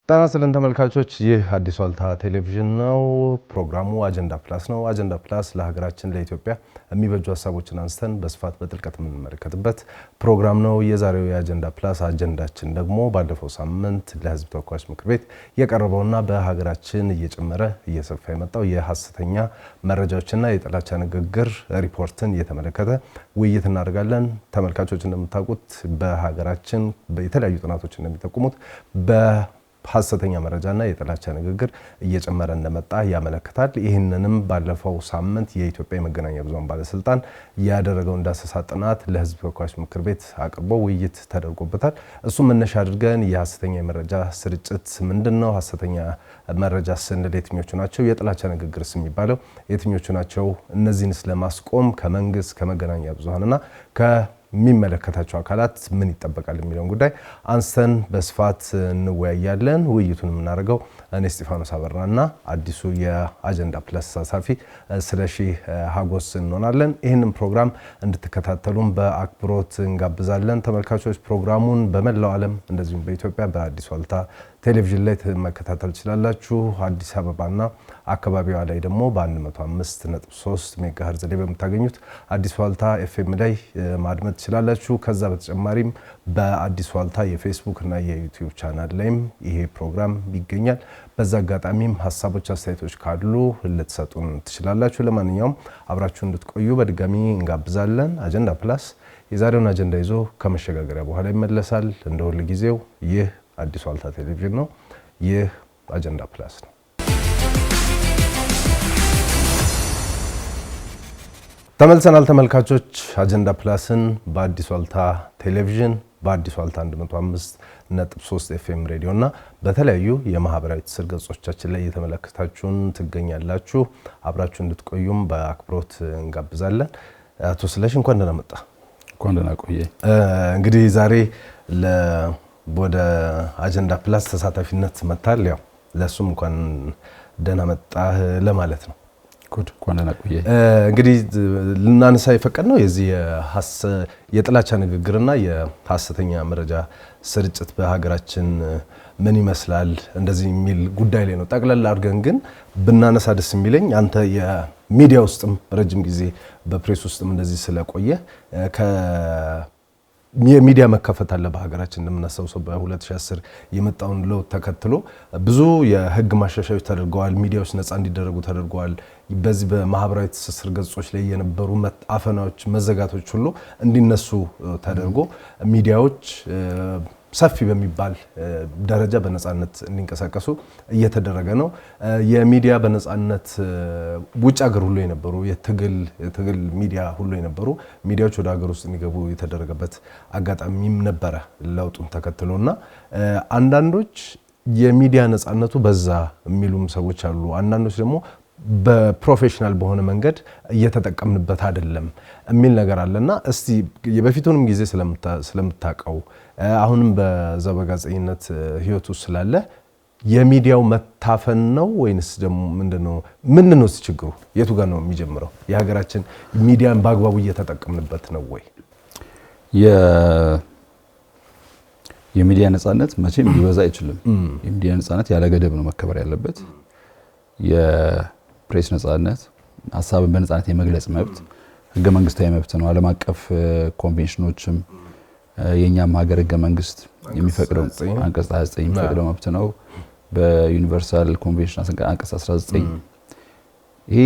ጤና ይስጥልን ተመልካቾች፣ ይህ አዲስ ዋልታ ቴሌቪዥን ነው። ፕሮግራሙ አጀንዳ ፕላስ ነው። አጀንዳ ፕላስ ለሀገራችን ለኢትዮጵያ የሚበጁ ሀሳቦችን አንስተን በስፋት በጥልቀት የምንመለከትበት ፕሮግራም ነው። የዛሬው የአጀንዳ ፕላስ አጀንዳችን ደግሞ ባለፈው ሳምንት ለሕዝብ ተወካዮች ምክር ቤት የቀረበውና በሀገራችን እየጨመረ እየሰፋ የመጣው የሐሰተኛ መረጃዎችና የጥላቻ ንግግር ሪፖርትን እየተመለከተ ውይይት እናደርጋለን። ተመልካቾች እንደምታውቁት በሀገራችን የተለያዩ ጥናቶች እንደሚጠቁሙት ሐሰተኛ መረጃና የጥላቻ ንግግር እየጨመረ እንደመጣ ያመለክታል። ይህንንም ባለፈው ሳምንት የኢትዮጵያ የመገናኛ ብዙሃን ባለስልጣን ያደረገው ዳሰሳ ጥናት ለሕዝብ ተወካዮች ምክር ቤት አቅርቦ ውይይት ተደርጎበታል። እሱ መነሻ አድርገን የሐሰተኛ መረጃ ስርጭት ምንድነው? ሐሰተኛ መረጃ ስንል የትኞቹ ናቸው? የጥላቻ ንግግርስ የሚባለው የትኞቹ ናቸው? እነዚህንስ ለማስቆም ከመንግስት ከመገናኛ ብዙሃንና የሚመለከታቸው አካላት ምን ይጠበቃል የሚለውን ጉዳይ አንስተን በስፋት እንወያያለን። ውይይቱን የምናደርገው እኔ እስጢፋኖስ አበራና አዲሱ የአጀንዳ ፕላስ ተሳታፊ ስለሺ ሀጎስ እንሆናለን። ይህንን ፕሮግራም እንድትከታተሉን በአክብሮት እንጋብዛለን። ተመልካቾች ፕሮግራሙን በመላው ዓለም እንደዚሁም በኢትዮጵያ በአዲስ ዋልታ ቴሌቪዥን ላይ መከታተል ትችላላችሁ። አዲስ አበባና አካባቢዋ ላይ ደግሞ በ105.3 ሜጋሄርዝ ላይ በምታገኙት አዲስ ዋልታ ኤፍኤም ላይ ማድመጥ ትችላላችሁ። ከዛ በተጨማሪም በአዲስ ዋልታ የፌስቡክ እና የዩቲዩብ ቻናል ላይም ይሄ ፕሮግራም ይገኛል። በዛ አጋጣሚም ሀሳቦች፣ አስተያየቶች ካሉ ልትሰጡን ትችላላችሁ። ለማንኛውም አብራችሁ እንድትቆዩ በድጋሚ እንጋብዛለን። አጀንዳ ፕላስ የዛሬውን አጀንዳ ይዞ ከመሸጋገሪያ በኋላ ይመለሳል። እንደ ሁል ጊዜው ይህ አዲስ ዋልታ ቴሌቪዥን ነው። ይህ አጀንዳ ፕላስ ነው። ተመልሰናል ተመልካቾች። አጀንዳ ፕላስን በአዲስ ዋልታ ቴሌቪዥን በአዲስ ዋልታ 105.3 ኤፍኤም ሬዲዮ እና በተለያዩ የማህበራዊ ትስስር ገጾቻችን ላይ እየተመለከታችሁን ትገኛላችሁ። አብራችሁ እንድትቆዩም በአክብሮት እንጋብዛለን። አቶ ስለሺ እንኳን ደህና መጣ። እንኳን ደህና ቆየ። እንግዲህ ዛሬ ወደ አጀንዳ ፕላስ ተሳታፊነት መጥታል። ያው ለሱም እንኳን ደህና መጣህ ለማለት ነው። እንኳን ደህና ቆየ። እንግዲህ ልናነሳ የፈቀድነው የዚህ የጥላቻ ንግግርና የሐሰተኛ መረጃ ስርጭት በሀገራችን ምን ይመስላል እንደዚህ የሚል ጉዳይ ላይ ነው። ጠቅላላ አድርገን ግን ብናነሳ ደስ የሚለኝ አንተ የሚዲያ ውስጥም ረጅም ጊዜ በፕሬስ ውስጥም እንደዚህ ስለቆየ የሚዲያ መከፈት አለ በሀገራችን። እንደምናስታውሰው በ2010 የመጣውን ለውጥ ተከትሎ ብዙ የህግ ማሻሻያዎች ተደርገዋል። ሚዲያዎች ነፃ እንዲደረጉ ተደርገዋል። በዚህ በማህበራዊ ትስስር ገጾች ላይ የነበሩ አፈናዎች፣ መዘጋቶች ሁሉ እንዲነሱ ተደርጎ ሚዲያዎች ሰፊ በሚባል ደረጃ በነፃነት እንዲንቀሳቀሱ እየተደረገ ነው። የሚዲያ በነፃነት ውጭ ሀገር ሁሉ የነበሩ የትግል ሚዲያ ሁሉ የነበሩ ሚዲያዎች ወደ ሀገር ውስጥ እንዲገቡ የተደረገበት አጋጣሚም ነበረ ለውጡን ተከትሎና አንዳንዶች የሚዲያ ነፃነቱ በዛ የሚሉም ሰዎች አሉ። አንዳንዶች ደግሞ በፕሮፌሽናል በሆነ መንገድ እየተጠቀምንበት አይደለም የሚል ነገር አለና እስቲ የበፊቱንም ጊዜ ስለምታውቀው አሁንም በዛ በጋዜጠኝነት ህይወት ውስጥ ስላለ የሚዲያው መታፈን ነው ወይንስ ደግሞ ምንድነው ችግሩ? የቱ ጋር ነው የሚጀምረው? የሀገራችን ሚዲያን በአግባቡ እየተጠቀምንበት ነው ወይ? የሚዲያ ነፃነት መቼም ሊበዛ አይችልም። የሚዲያ ነፃነት ያለ ገደብ ነው መከበር ያለበት። የፕሬስ ነፃነት፣ ሀሳብን በነፃነት የመግለጽ መብት ህገ መንግስታዊ መብት ነው። ዓለም አቀፍ ኮንቬንሽኖችም የኛም ሀገር ህገ መንግስት የሚፈቅደው አንቀጽ 29 የሚፈቅደው መብት ነው። በዩኒቨርሳል ኮንቬንሽን አንቀጽ 19 ይሄ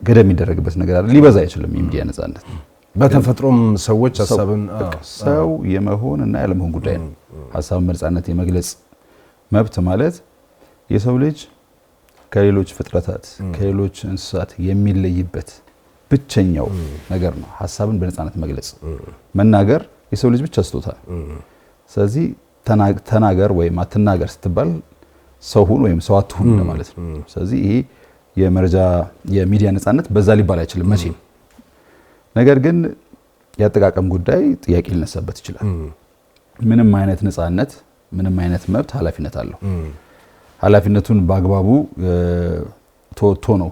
ገደብ የሚደረግበት ነገር አይደል። ሊበዛ አይችልም የሚዲያ ነፃነት። በተፈጥሮም ሰዎች ሀሳብን ሰው የመሆን እና ያለመሆን ጉዳይ ነው። ሀሳብን በነፃነት የመግለጽ መብት ማለት የሰው ልጅ ከሌሎች ፍጥረታት ከሌሎች እንስሳት የሚለይበት ብቸኛው ነገር ነው። ሀሳብን በነፃነት መግለጽ መናገር የሰው ልጅ ብቻ ስጦታ። ስለዚህ ተናገር ወይም አትናገር ስትባል ሰው ሁን ወይም ሰው አትሁን ማለት ነው። ስለዚህ ይሄ የሚዲያ ነፃነት በዛ ሊባል አይችልም መቼም። ነገር ግን የአጠቃቀም ጉዳይ ጥያቄ ሊነሳበት ይችላል። ምንም አይነት ነፃነት፣ ምንም አይነት መብት ኃላፊነት አለው። ኃላፊነቱን በአግባቡ ተወጥቶ ነው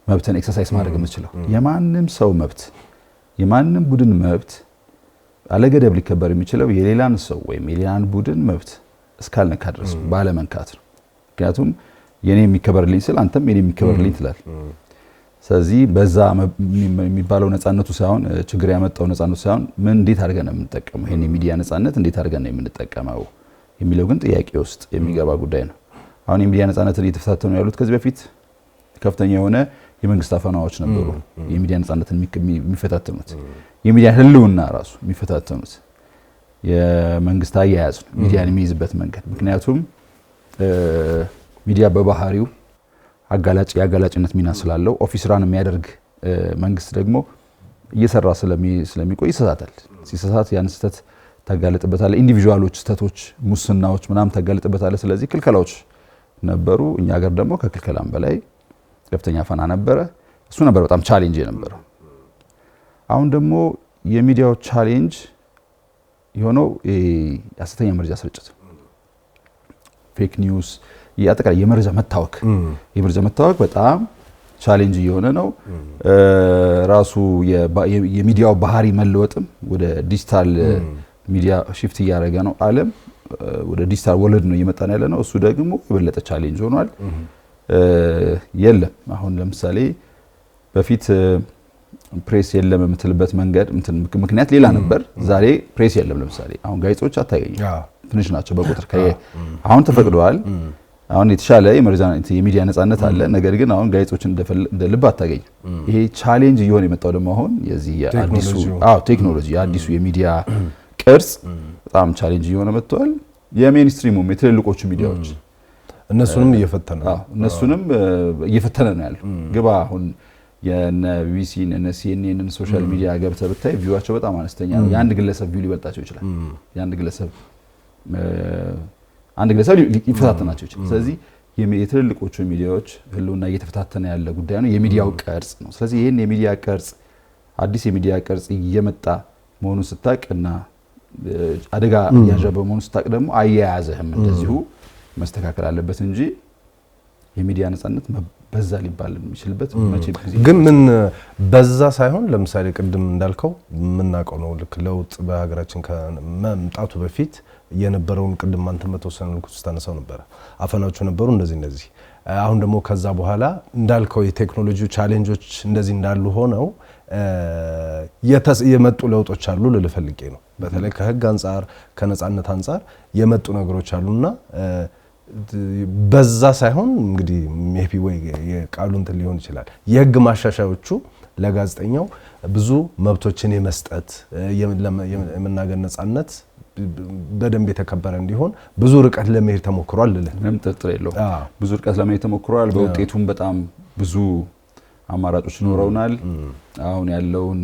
መብትን ኤክሰርሳይዝ ማድረግ የምችለው። የማንም ሰው መብት፣ የማንም ቡድን መብት አለገደብ ሊከበር የሚችለው የሌላን ሰው ወይም የሌላን ቡድን መብት እስካልነካ ድረስ ባለመንካት ነው። ምክንያቱም የኔ የሚከበርልኝ ስል አንተም የኔ የሚከበርልኝ ትላል። ስለዚህ በዛ የሚባለው ነፃነቱ ሳይሆን ችግር ያመጣው ነፃነቱ ሳይሆን ምን እንዴት አድርገን ነው የምንጠቀመው ይሄን የሚዲያ ነፃነት እንዴት አድርገን ነው የምንጠቀመው የሚለው ግን ጥያቄ ውስጥ የሚገባ ጉዳይ ነው። አሁን የሚዲያ ነፃነትን እየተፈታተኑ ያሉት ከዚህ በፊት ከፍተኛ የሆነ የመንግስት አፈናዎች ነበሩ የሚዲያ ነፃነትን የሚፈታተኑት የሚዲያ ህልውና ራሱ የሚፈታተኑት የመንግስት አያያዝ ነው ሚዲያን የሚይዝበት መንገድ። ምክንያቱም ሚዲያ በባህሪው የአጋላጭነት ሚና ስላለው ኦፊስራን የሚያደርግ መንግስት ደግሞ እየሰራ ስለሚቆይ ይሰሳታል። ሲሰሳት ያን ስህተት ታጋለጥበታለ። ኢንዲቪጁዋሎች ስህተቶች፣ ሙስናዎች ምናምን ታጋለጥበታለ። ስለዚህ ክልከላዎች ነበሩ። እኛ ሀገር ደግሞ ከክልከላም በላይ ከፍተኛ ፈና ነበረ። እሱ ነበር በጣም ቻሌንጅ የነበረው። አሁን ደግሞ የሚዲያው ቻሌንጅ የሆነው የሐሰተኛ መረጃ ስርጭት፣ ፌክ ኒውስ፣ አጠቃላይ የመረጃ መታወክ በጣም ቻሌንጅ እየሆነ ነው። ራሱ የሚዲያው ባህሪ መለወጥም ወደ ዲጂታል ሚዲያ ሽፍት እያደረገ ነው። ዓለም ወደ ዲጂታል ወለድ ነው እየመጣን ያለ ነው። እሱ ደግሞ የበለጠ ቻሌንጅ ሆኗል። የለም አሁን ለምሳሌ በፊት ፕሬስ የለም የምትልበት መንገድ ምክንያት ሌላ ነበር። ዛሬ ፕሬስ የለም። ለምሳሌ አሁን ጋዜጦች አታገኝም፣ ትንሽ ናቸው በቁጥር። አሁን ተፈቅደዋል። አሁን የተሻለ የሚዲያ ነፃነት አለ። ነገር ግን አሁን ጋዜጦችን እንደ ልብ አታገኝም። ይሄ ቻሌንጅ እየሆነ የመጣው ደግሞ አሁን የዚህ አዲሱ ቴክኖሎጂ የአዲሱ የሚዲያ ቅርጽ በጣም ቻሌንጅ እየሆነ መጥቷል። የሜንስትሪሙም የትልልቆቹ ሚዲያዎች እነሱንም እየፈተነ ነው ያለው። ግባ አሁን የነ ቢቢሲን እነ ሲኤንኤንን ሶሻል ሚዲያ ገብተህ ብታይ ቪዋቸው በጣም አነስተኛ ነው። የአንድ ግለሰብ ቪው ሊበልጣቸው ይችላል። አንድ ግለሰብ ሊፈታተናቸው ይችላል። ስለዚህ የትልልቆቹ ሚዲያዎች ህልውና እየተፈታተነ ያለ ጉዳይ ነው። የሚዲያው ቅርጽ ነው። ስለዚህ ይሄን የሚዲያ ቅርጽ አዲስ የሚዲያ ቅርጽ እየመጣ መሆኑን ስታቅ እና አደጋ እያንዣበበ መሆኑን ስታቅ ደግሞ አያያዝህም እንደዚሁ መስተካከል አለበት እንጂ የሚዲያ ነፃነት በዛ ሊባል የሚችልበት መቼ ጊዜ ግን ምን በዛ ሳይሆን ለምሳሌ ቅድም እንዳልከው የምናውቀው ነው። ልክ ለውጥ በሀገራችን ከመምጣቱ በፊት የነበረውን ቅድም አንተ በተወሰነ መልኩ ስታነሳው ነበረ። አፈናዎቹ ነበሩ እንደዚህ። አሁን ደግሞ ከዛ በኋላ እንዳልከው የቴክኖሎጂ ቻሌንጆች እንደዚህ እንዳሉ ሆነው የመጡ ለውጦች አሉ ልል ፈልጌ ነው። በተለይ ከህግ አንፃር ከነፃነት አንፃር የመጡ ነገሮች አሉና በዛ ሳይሆን እንግዲህ ሜቢ ወይ የቃሉ እንትን ሊሆን ይችላል የህግ ማሻሻያዎቹ ለጋዜጠኛው ብዙ መብቶችን የመስጠት የመናገር ነፃነት በደንብ የተከበረ እንዲሆን ብዙ ርቀት ለመሄድ ተሞክሯል ልልህ ምንም ጥርጥር የለውም። ብዙ ርቀት ለመሄድ ተሞክሯል። በውጤቱም በጣም ብዙ አማራጮች ኖረውናል። አሁን ያለውን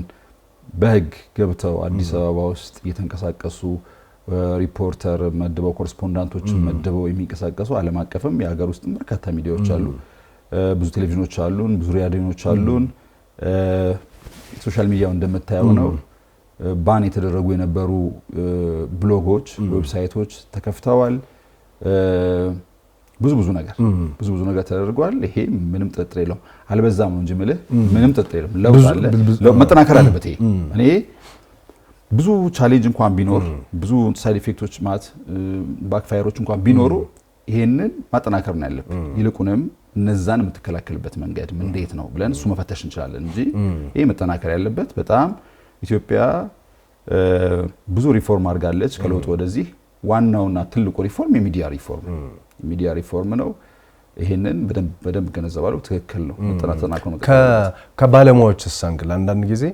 በህግ ገብተው አዲስ አበባ ውስጥ እየተንቀሳቀሱ ሪፖርተር መድበው ኮረስፖንዳንቶችን መድበው የሚንቀሳቀሱ ዓለም አቀፍም የሀገር ውስጥ በርካታ ሚዲያዎች አሉ። ብዙ ቴሌቪዥኖች አሉን፣ ብዙ ራዲዮዎች አሉን። ሶሻል ሚዲያው እንደምታየው ነው። ባን የተደረጉ የነበሩ ብሎጎች፣ ዌብሳይቶች ተከፍተዋል። ብዙ ነገር ተደርጓል። ይሄ ምንም ጥርጥር የለውም። አልበዛም ነው እንጂ ምልህ ምንም ጥርጥር የለውም። ለውጥ አለ፣ መጠናከር አለበት። ይሄ እኔ ብዙ ቻሌንጅ እንኳን ቢኖር ብዙ ሳይድ ኢፌክቶች ማለት ባክፋየሮች እንኳን ቢኖሩ ይሄንን ማጠናከር ነው ያለብን። ይልቁንም እነዛን የምትከላከልበት መንገድ እንዴት ነው ብለን እሱ መፈተሽ እንችላለን እንጂ ይሄ መጠናከር ያለበት በጣም ኢትዮጵያ ብዙ ሪፎርም አድርጋለች ከለውጥ ወደዚህ። ዋናውና ትልቁ ሪፎርም የሚዲያ ሪፎርም ነው። ይሄንን በደንብ ገነዘባለው። ትክክል ነው። መጠናከር ነው። ከባለሙያዎች አንግል አንዳንድ ጊዜ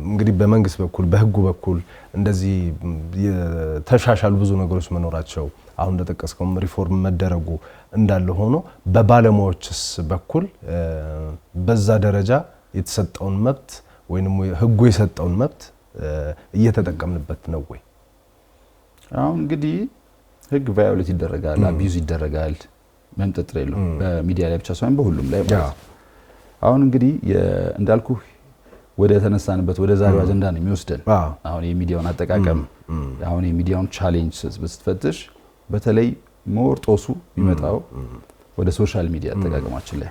እንግዲህ በመንግስት በኩል በህጉ በኩል እንደዚህ የተሻሻሉ ብዙ ነገሮች መኖራቸው አሁን እንደተጠቀስከው ሪፎርም መደረጉ እንዳለ ሆኖ በባለሙያዎችስ በኩል በዛ ደረጃ የተሰጠውን መብት ወይንም ህጉ የሰጠውን መብት እየተጠቀምንበት ነው ወይ? አሁን እንግዲህ ህግ ቫዮሌት ይደረጋል፣ አቢዩዝ ይደረጋል። ምንም ጥርጥር የለውም። በሚዲያ ላይ ብቻ ሳይሆን በሁሉም ላይ ማለት ነው። አሁን እንግዲህ እንዳልኩ ወደ ተነሳንበት ወደ ዛሬው አጀንዳ ነው የሚወስደን። አሁን የሚዲያውን አጠቃቀም አሁን የሚዲያውን ቻሌንጅ ስትፈትሽ በተለይ ሞር ጦሱ የሚመጣው ወደ ሶሻል ሚዲያ አጠቃቀማችን ላይ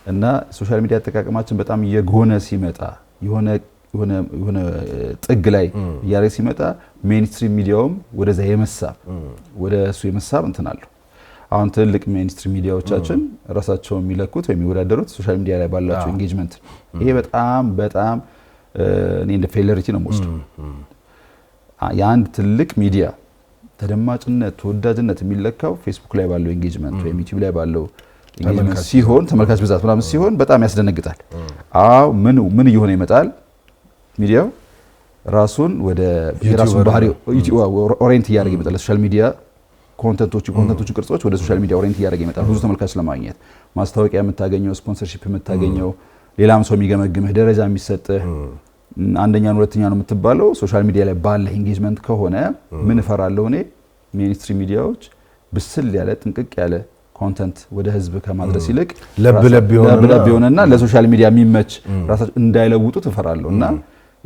እና ሶሻል ሚዲያ አጠቃቀማችን በጣም የጎነ ሲመጣ የሆነ የሆነ ጥግ ላይ እያለ ሲመጣ ሜንስትሪም ሚዲያውም ወደዛ የመሳብ ወደ እሱ የመሳብ እንትን አለው። አሁን ትልቅ ሜንስትሪም ሚዲያዎቻችን ራሳቸው የሚለኩት ወይም የሚወዳደሩት ሶሻል ሚዲያ ላይ ባላቸው ኤንጌጅመንት፣ ይሄ በጣም እኔ እንደ ፌለሪቲ ነው የምወስደው። የአንድ ትልቅ ሚዲያ ተደማጭነት ተወዳጅነት የሚለካው ፌስቡክ ላይ ባለው ኤንጌጅመንት ወይም ዩቲዩብ ላይ ባለው ኤንጌጅመንት ሲሆን ተመልካች ብዛት ምናምን ሲሆን በጣም ያስደነግጣል። አዎ ምን እየሆነ ይመጣል? ሚዲያው ራሱን ወደ የራሱን ባህሪ ኦሪየንት እያደረገ ይመጣል። ሶሻል ሚዲያ ኮንተንቶቹ ቅርጾች ወደ ሶሻል ሚዲያ ኦሪየንት እያደረገ ይመጣል። ብዙ ተመልካች ለማግኘት ማስታወቂያ የምታገኘው፣ ስፖንሰርሺፕ የምታገኘው፣ ሌላም ሰው የሚገመግምህ ደረጃ የሚሰጥህ አንደኛ ነው ሁለተኛ ነው የምትባለው ሶሻል ሚዲያ ላይ ባለ ኤንጌጅመንት ከሆነ ምን እፈራለሁ እኔ ሜንስትሪም ሚዲያዎች ብስል ያለ ጥንቅቅ ያለ ኮንተንት ወደ ህዝብ ከማድረስ ይልቅ ለብ ይሆንና ለሶሻል ሚዲያ የሚመች ራሳቸው እንዳይለውጡ እፈራለሁ። እና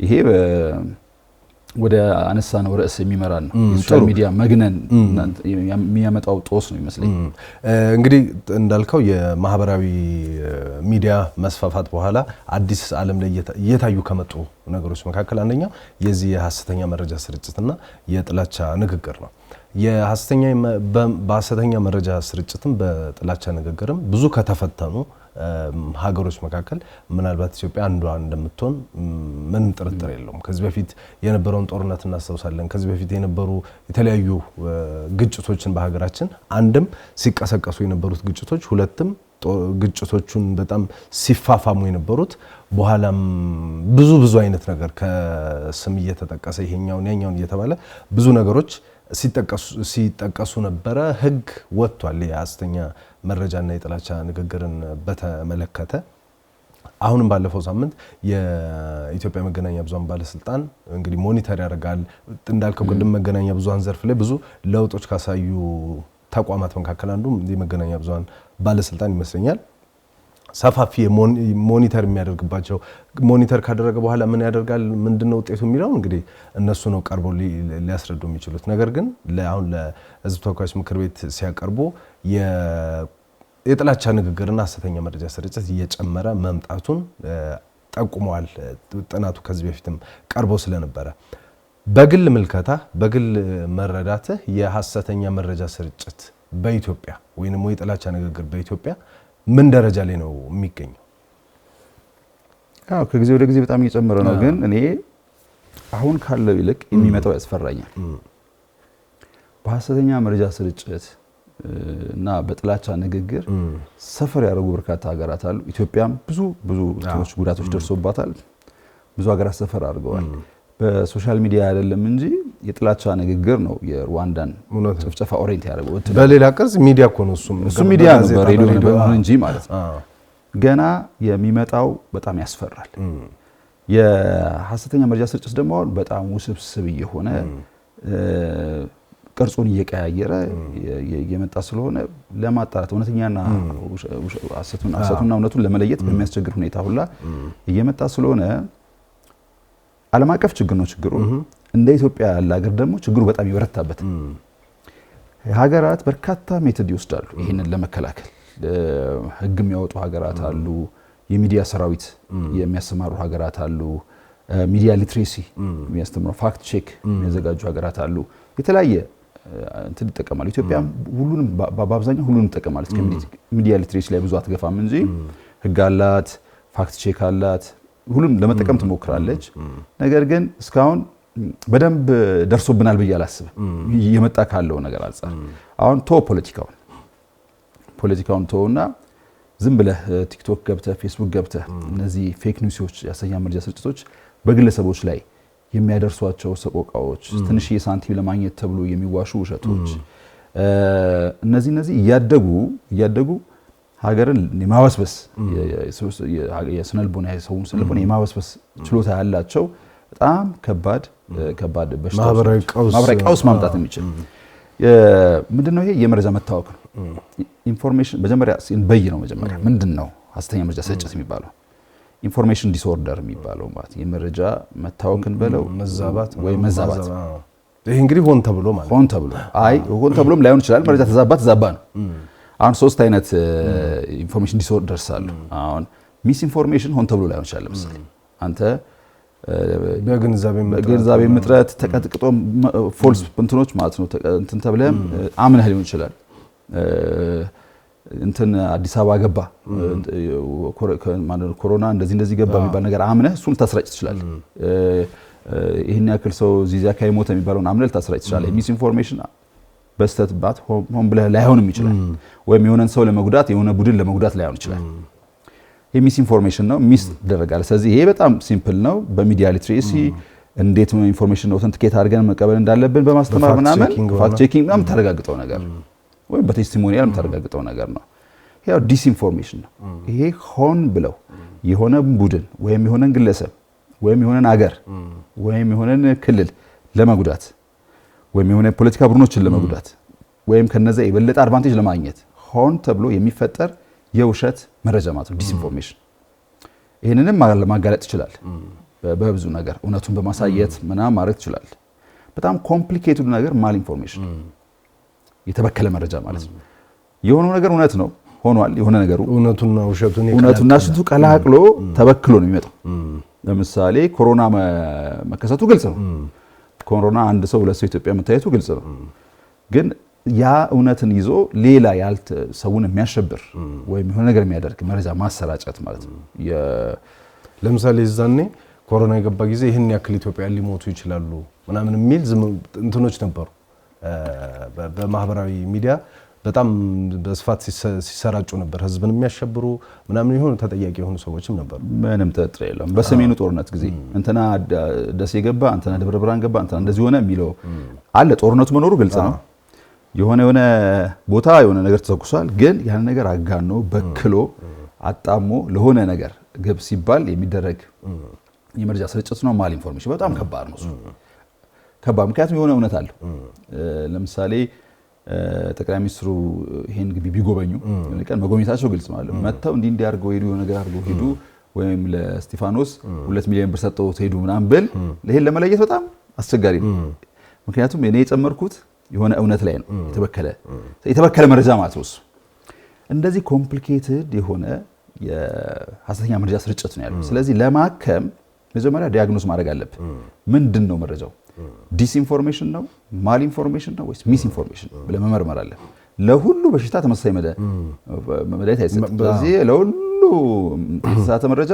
ይሄ ወደ አነሳ ነው ርዕስ የሚመራ ነው። የሶሻል ሚዲያ መግነን የሚያመጣው ጦስ ነው ይመስለኝ። እንግዲህ እንዳልከው የማህበራዊ ሚዲያ መስፋፋት በኋላ አዲስ ዓለም ላይ እየታዩ ከመጡ ነገሮች መካከል አንደኛው የዚህ የሐሰተኛ መረጃ ስርጭትና የጥላቻ ንግግር ነው። በሐሰተኛ መረጃ ስርጭትም በጥላቻ ንግግርም ብዙ ከተፈተኑ ሀገሮች መካከል ምናልባት ኢትዮጵያ አንዷ እንደምትሆን ምንም ጥርጥር የለውም። ከዚህ በፊት የነበረውን ጦርነት እናስታውሳለን። ከዚህ በፊት የነበሩ የተለያዩ ግጭቶችን በሀገራችን አንድም ሲቀሰቀሱ የነበሩት ግጭቶች፣ ሁለትም ግጭቶቹን በጣም ሲፋፋሙ የነበሩት በኋላም ብዙ አይነት ነገር ከስም እየተጠቀሰ ይሄኛውን ያኛውን እየተባለ ብዙ ነገሮች ሲጠቀሱ ነበረ። ህግ ወጥቷል የሐሰተኛ መረጃና የጥላቻ ንግግርን በተመለከተ። አሁንም ባለፈው ሳምንት የኢትዮጵያ መገናኛ ብዙሃን ባለስልጣን እንግዲህ ሞኒተር ያደርጋል። እንዳልከው ቅድም መገናኛ ብዙሃን ዘርፍ ላይ ብዙ ለውጦች ካሳዩ ተቋማት መካከል አንዱ የመገናኛ ብዙሃን ባለስልጣን ይመስለኛል። ሰፋፊ ሞኒተር የሚያደርግባቸው ሞኒተር ካደረገ በኋላ ምን ያደርጋል ምንድነው ውጤቱ የሚለው እንግዲህ እነሱ ነው ቀርበው ሊያስረዱ የሚችሉት። ነገር ግን አሁን ለህዝብ ተወካዮች ምክር ቤት ሲያቀርቡ የጥላቻ ንግግርና ሐሰተኛ መረጃ ስርጭት እየጨመረ መምጣቱን ጠቁመዋል። ጥናቱ ከዚህ በፊትም ቀርቦ ስለነበረ በግል ምልከታ በግል መረዳትህ የሐሰተኛ መረጃ ስርጭት በኢትዮጵያ ወይንም የጥላቻ ንግግር በኢትዮጵያ ምን ደረጃ ላይ ነው የሚገኘው? ከጊዜ ወደ ጊዜ በጣም እየጨመረ ነው። ግን እኔ አሁን ካለው ይልቅ የሚመጣው ያስፈራኛል። በሐሰተኛ መረጃ ስርጭት እና በጥላቻ ንግግር ሰፈር ያደረጉ በርካታ ሀገራት አሉ። ኢትዮጵያም ብዙ ጉዳቶች ደርሶባታል። ብዙ ሀገራት ሰፈር አድርገዋል። በሶሻል ሚዲያ አይደለም እንጂ የጥላቻ ንግግር ነው የሩዋንዳን ጭፍጨፋ ኦሪየንት ያደረገው። በሌላ ቅርጽ ሚዲያ እኮ ነው እሱ ሚዲያ ነው በሬዲዮ ነው እንጂ ማለት ነው። ገና የሚመጣው በጣም ያስፈራል። የሐሰተኛ መረጃ ስርጭት ደግሞ በጣም ውስብስብ እየሆነ ቅርጹን እየቀያየረ የመጣ ስለሆነ ለማጣራት እውነተኛና ሐሰቱና እውነቱን ለመለየት በሚያስቸግር ሁኔታ ሁላ እየመጣ ስለሆነ ዓለም አቀፍ ችግር ነው ችግሩ። እንደ ኢትዮጵያ ያለ ሀገር ደግሞ ችግሩ በጣም ይበረታበት። ሀገራት በርካታ ሜቶድ ይወስዳሉ ይሄንን ለመከላከል። ህግ የሚያወጡ ሀገራት አሉ፣ የሚዲያ ሰራዊት የሚያሰማሩ ሀገራት አሉ፣ ሚዲያ ሊትሬሲ የሚያስተምሩ ፋክት ቼክ የሚያዘጋጁ ሀገራት አሉ። የተለያየ እንትን ይጠቀማሉ። ኢትዮጵያ ሁሉንም በአብዛኛው ሁሉንም ትጠቀማለች። ሚዲያ ሊትሬሲ ላይ ብዙ አትገፋም እንጂ ህግ አላት፣ ፋክት ቼክ አላት፣ ሁሉም ለመጠቀም ትሞክራለች። ነገር ግን እስካሁን በደንብ ደርሶብናል ብዬ አላስብም። የመጣ ካለው ነገር አንፃር አሁን ፖለቲካውን ተውና ዝም ብለህ ቲክቶክ ገብተህ ፌስቡክ ገብተህ እነዚህ ፌክ ኒውሶች የሐሰተኛ መረጃ ስርጭቶች በግለሰቦች ላይ የሚያደርሷቸው ሰቆቃዎች፣ ትንሽዬ ሳንቲም ለማግኘት ተብሎ የሚዋሹ ውሸቶች እነዚህ እያደጉ ሀገርን የማወስበስ የስነልቦና የሰውን ስነልቦና የማወስበስ ችሎታ ያላቸው በጣም ከባድ ማህበራዊ ቀውስ ማምጣት የሚችል ምንድነው? ይሄ የመረጃ መታወክ ነው። ኢንፎርሜሽን መጀመሪያ ነው መጀመሪያ ምንድነው ሐሰተኛ መረጃ ስርጭት የሚባለው? ኢንፎርሜሽን ዲስኦርደር የሚባለው ማለት የመረጃ መታወክን በለው መዛባት። ይሄ እንግዲህ ሆን ተብሎም ላይሆን ይችላል። መረጃ ተዛባ ነው። አሁን ሶስት አይነት ኢንፎርሜሽን ዲስኦርደርስ አሉ። አሁን ሚስ ኢንፎርሜሽን ሆን ተብሎ ላይሆን ይችላል። ለምሳሌ አንተ በግንዛቤ ምጥረት ተቀጥቅጦ ፎልስ እንትኖች ማለት ነው እንትን ተብለም አምነህ ሊሆን ይችላል። እንትን አዲስ አበባ ገባ ኮሮና እንደዚህ ገባ የሚባል ነገር አምነህ እሱን ታስራጭ ትችላለህ። ይሄን ያክል ሰው እዚህ አካባቢ ሞተ የሚባለውን አምነህ ታስራጭ ትችላለህ። ሚስ ኢንፎርሜሽን በስተትባት ሆን ብለህ ላይሆንም ይችላል፣ ወይም የሆነን ሰው ለመጉዳት የሆነ ቡድን ለመጉዳት ላይሆን ይችላል። ይሄ ሚስ ኢንፎርሜሽን ነው፣ ሚስ ይደረጋል። ስለዚህ ይሄ በጣም ሲምፕል ነው። በሚዲያ ሊትሬሲ እንዴት ነው ኢንፎርሜሽን ኦተንቲኬት አድርገን መቀበል እንዳለብን በማስተማር ምናምን ፋክት ቼኪንግ ምናምን ታረጋግጠው ነገር ወይም በቴስቲሞኒያል የምታረጋግጠው ነገር ነው። ያው ዲስኢንፎርሜሽን ነው። ይሄ ሆን ብለው የሆነ ቡድን ወይም የሆነን ግለሰብ ወይም የሆነን አገር ወይም የሆነን ክልል ለመጉዳት ወይም የሆነ ፖለቲካ ቡድኖችን ለመጉዳት ወይም ከነዛ የበለጠ አድቫንቴጅ ለማግኘት ሆን ተብሎ የሚፈጠር የውሸት መረጃ ማለት ነው ዲስኢንፎርሜሽን። ይሄንንም ማጋለጥ ይችላል በብዙ ነገር እውነቱን በማሳየት ምናምን ማድረግ ይችላል። በጣም ኮምፕሊኬትድ ነገር ማል ኢንፎርሜሽን የተበከለ መረጃ ማለት ነው። የሆነው ነገር እውነት ነው ሆኗል። የሆነ ነገሩ እውነቱና ውሸቱ ቀላቅሎ ተበክሎ ነው የሚመጣው። ለምሳሌ ኮሮና መከሰቱ ግልጽ ነው። ኮሮና አንድ ሰው ሁለት ሰው ኢትዮጵያ መታየቱ ግልጽ ነው። ግን ያ እውነትን ይዞ ሌላ ሰውን የሚያሸብር ወይም የሆነ ነገር የሚያደርግ መረጃ ማሰራጨት ማለት ነው። ለምሳሌ እዛኔ ኮሮና የገባ ጊዜ ይህን ያክል ኢትዮጵያ ሊሞቱ ይችላሉ ምናምን የሚል እንትኖች ነበሩ በማህበራዊ ሚዲያ በጣም በስፋት ሲሰራጩ ነበር። ህዝብን የሚያሸብሩ ምናምን የሆኑ ተጠያቂ የሆኑ ሰዎችም ነበሩ። ምንም ጥርጥር የለውም። በሰሜኑ ጦርነት ጊዜ እንትና ደሴ ገባ፣ እንትና ደብረ ብርሃን ገባ፣ እንትና እንደዚህ ሆነ የሚለው አለ። ጦርነቱ መኖሩ ግልጽ ነው። የሆነ ቦታ የሆነ ነገር ተተኩሷል። ግን ያን ነገር አጋኖ በክሎ አጣሞ ለሆነ ነገር ግብ ሲባል የሚደረግ የመረጃ ስርጭት ነው ማል ኢንፎርሜሽን። በጣም ከባድ ነው እሱ ከባድ። ምክንያቱም የሆነ እውነት አለው። ለምሳሌ ጠቅላይ ሚኒስትሩ ይሄን ግቢ ቢጎበኙ የሆነ ቀን መጎብኘታቸው ግልጽ ማለት ነው። መጥተው እንዲህ አድርገው ሄዱ፣ የሆነ ነገር አድርገው ሄዱ፣ ወይም ለስቲፋኖስ 2 ሚሊዮን ብር ሰጠው ሄዱ ምናምን ብል ይሄን ለመለየት በጣም አስቸጋሪ ነው። ምክንያቱም እኔ የጨመርኩት የሆነ እውነት ላይ ነው የተበከለ መረጃ ማለት ነው። እንደዚህ ኮምፕሊኬትድ የሆነ የሐሰተኛ መረጃ ስርጭት ነው ያለው። ስለዚህ ለማከም መጀመሪያ ዲያግኖስ ማድረግ አለብን። ምንድን ነው መረጃው? ዲስኢንፎርሜሽን ነው፣ ማል ኢንፎርሜሽን ነው ወይስ ሚስ ኢንፎርሜሽን ብለህ መመርመር አለ። ለሁሉ በሽታ ተመሳሳይ መድኃኒት አይሰጥም። ስለዚህ ለሁሉ የተሳሳተ መረጃ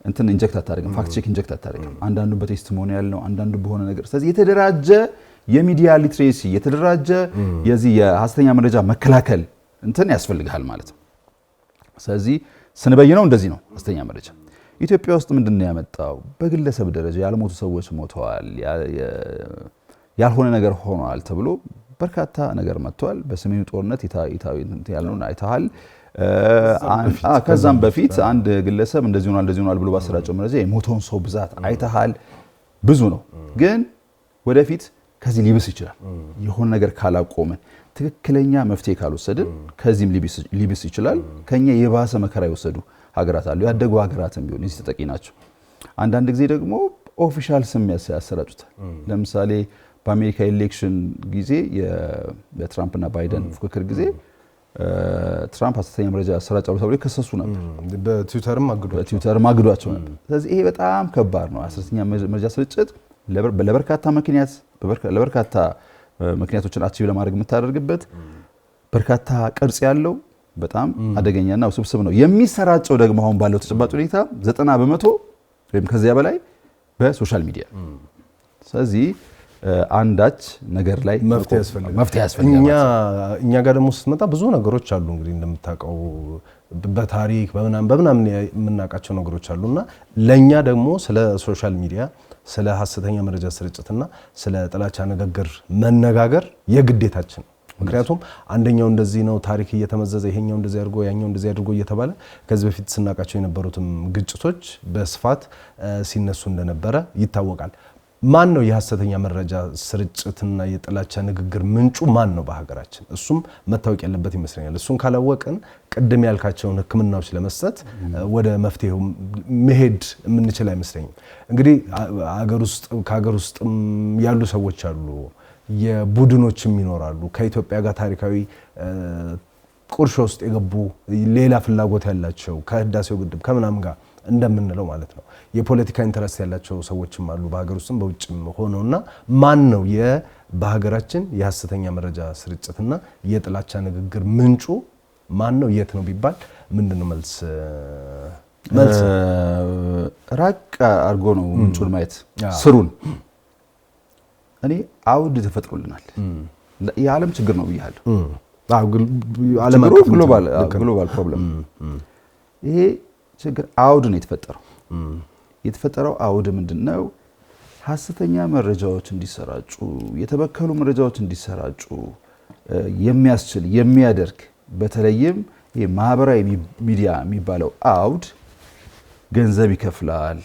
እንትን ኢንጀክት አታደርግም፣ ፋክት ቼክ ኢንጀክት አታደርግም። አንዳንዱ በቴስቲሞኒያል ነው፣ አንዳንዱ በሆነ ነገር። ስለዚህ የተደራጀ የሚዲያ ሊትሬሲ የተደራጀ የዚህ የሐሰተኛ መረጃ መከላከል እንትን ያስፈልጋል ማለት ነው። ስለዚህ ስንበይነው እንደዚህ ነው ሐሰተኛ መረጃ ኢትዮጵያ ውስጥ ምንድነው ያመጣው? በግለሰብ ደረጃ ያልሞቱ ሰዎች ሞተዋል፣ ያልሆነ ነገር ሆኗል ተብሎ በርካታ ነገር መጥቷል። በሰሜኑ ጦርነት ያልነውን አይተሃል። ከዛም በፊት አንድ ግለሰብ እንደዚህ ሆኗል ብሎ ባሰራጨው መረጃ የሞተውን ሰው ብዛት አይተሃል። ብዙ ነው። ግን ወደፊት ከዚህ ሊብስ ይችላል። የሆነ ነገር ካላቆመን ትክክለኛ መፍትሄ ካልወሰድን ከዚህም ሊብስ ይችላል። ከኛ የባሰ መከራ የወሰዱ ሀገራት አሉ። ያደጉ ሀገራትም ቢሆን እዚህ ተጠቂ ናቸው። አንዳንድ ጊዜ ደግሞ ኦፊሻል ስም ያሰራጩታል። ለምሳሌ በአሜሪካ ኤሌክሽን ጊዜ በትራምፕና ባይደን ፉክክር ጊዜ ትራምፕ ሐሰተኛ መረጃ ያሰራጫሉ ተብሎ ከሰሱ ነበር። በትዊተርም አግዷቸው ነበር። ስለዚህ ይሄ በጣም ከባድ ነው። ሐሰተኛ መረጃ ስርጭት ለበርካታ ምክንያቶችን አቺቭ ለማድረግ የምታደርግበት በርካታ ቅርጽ ያለው በጣም አደገኛና ውስብስብ ነው። የሚሰራጨው ደግሞ አሁን ባለው ተጨባጭ ሁኔታ 90% ወይም ከዚያ በላይ በሶሻል ሚዲያ። ስለዚህ አንዳች ነገር ላይ መፍትሄ ያስፈልጋል። እኛ ጋር ደግሞ ስትመጣ ብዙ ነገሮች አሉ። እንግዲህ እንደምታውቀው በታሪክ በምናምን የምናውቃቸው ነገሮች አሉና ለኛ ደግሞ ስለ ሶሻል ሚዲያ ስለ ሐሰተኛ መረጃ ስርጭትና ስለ ጥላቻ ንግግር መነጋገር የግዴታችን። ምክንያቱም አንደኛው እንደዚህ ነው ታሪክ እየተመዘዘ ይሄኛው እንደዚህ አድርጎ ያኛው እንደዚህ አድርጎ እየተባለ ከዚህ በፊት ስናቃቸው የነበሩትም ግጭቶች በስፋት ሲነሱ እንደነበረ ይታወቃል። ማን ነው የሐሰተኛ መረጃ ስርጭትና የጥላቻ ንግግር ምንጩ ማን ነው በሀገራችን? እሱም መታወቅ ያለበት ይመስለኛል። እሱን ካላወቅን ቅድም ያልካቸውን ሕክምናዎች ለመስጠት ወደ መፍትሄው መሄድ የምንችል አይመስለኝም። እንግዲህ ከሀገር ውስጥም ያሉ ሰዎች አሉ፣ የቡድኖችም ይኖራሉ። ከኢትዮጵያ ጋር ታሪካዊ ቁርሾ ውስጥ የገቡ ሌላ ፍላጎት ያላቸው ከህዳሴው ግድብ ከምናምን ጋር እንደምንለው ማለት ነው። የፖለቲካ ኢንተረስት ያላቸው ሰዎችም አሉ በሀገር ውስጥም በውጭም ሆነውና ማን ነው በሀገራችን የሐሰተኛ መረጃ ስርጭትና የጥላቻ ንግግር ምንጩ ማን ነው የት ነው ቢባል ምንድነው መልስ ራቅ አድርጎ ነው ምንጩን ማየት ስሩን እኔ አውድ ተፈጥሮልናል የዓለም ችግር ነው ብያለሁ ዓለም ግሎባል ፕሮብለም ይሄ ችግር አውድ ነው የተፈጠረው አውድ ምንድነው ሐሰተኛ መረጃዎች እንዲሰራጩ የተበከሉ መረጃዎች እንዲሰራጩ የሚያስችል የሚያደርግ በተለይም የማህበራዊ ሚዲያ የሚባለው አውድ ገንዘብ ይከፍላል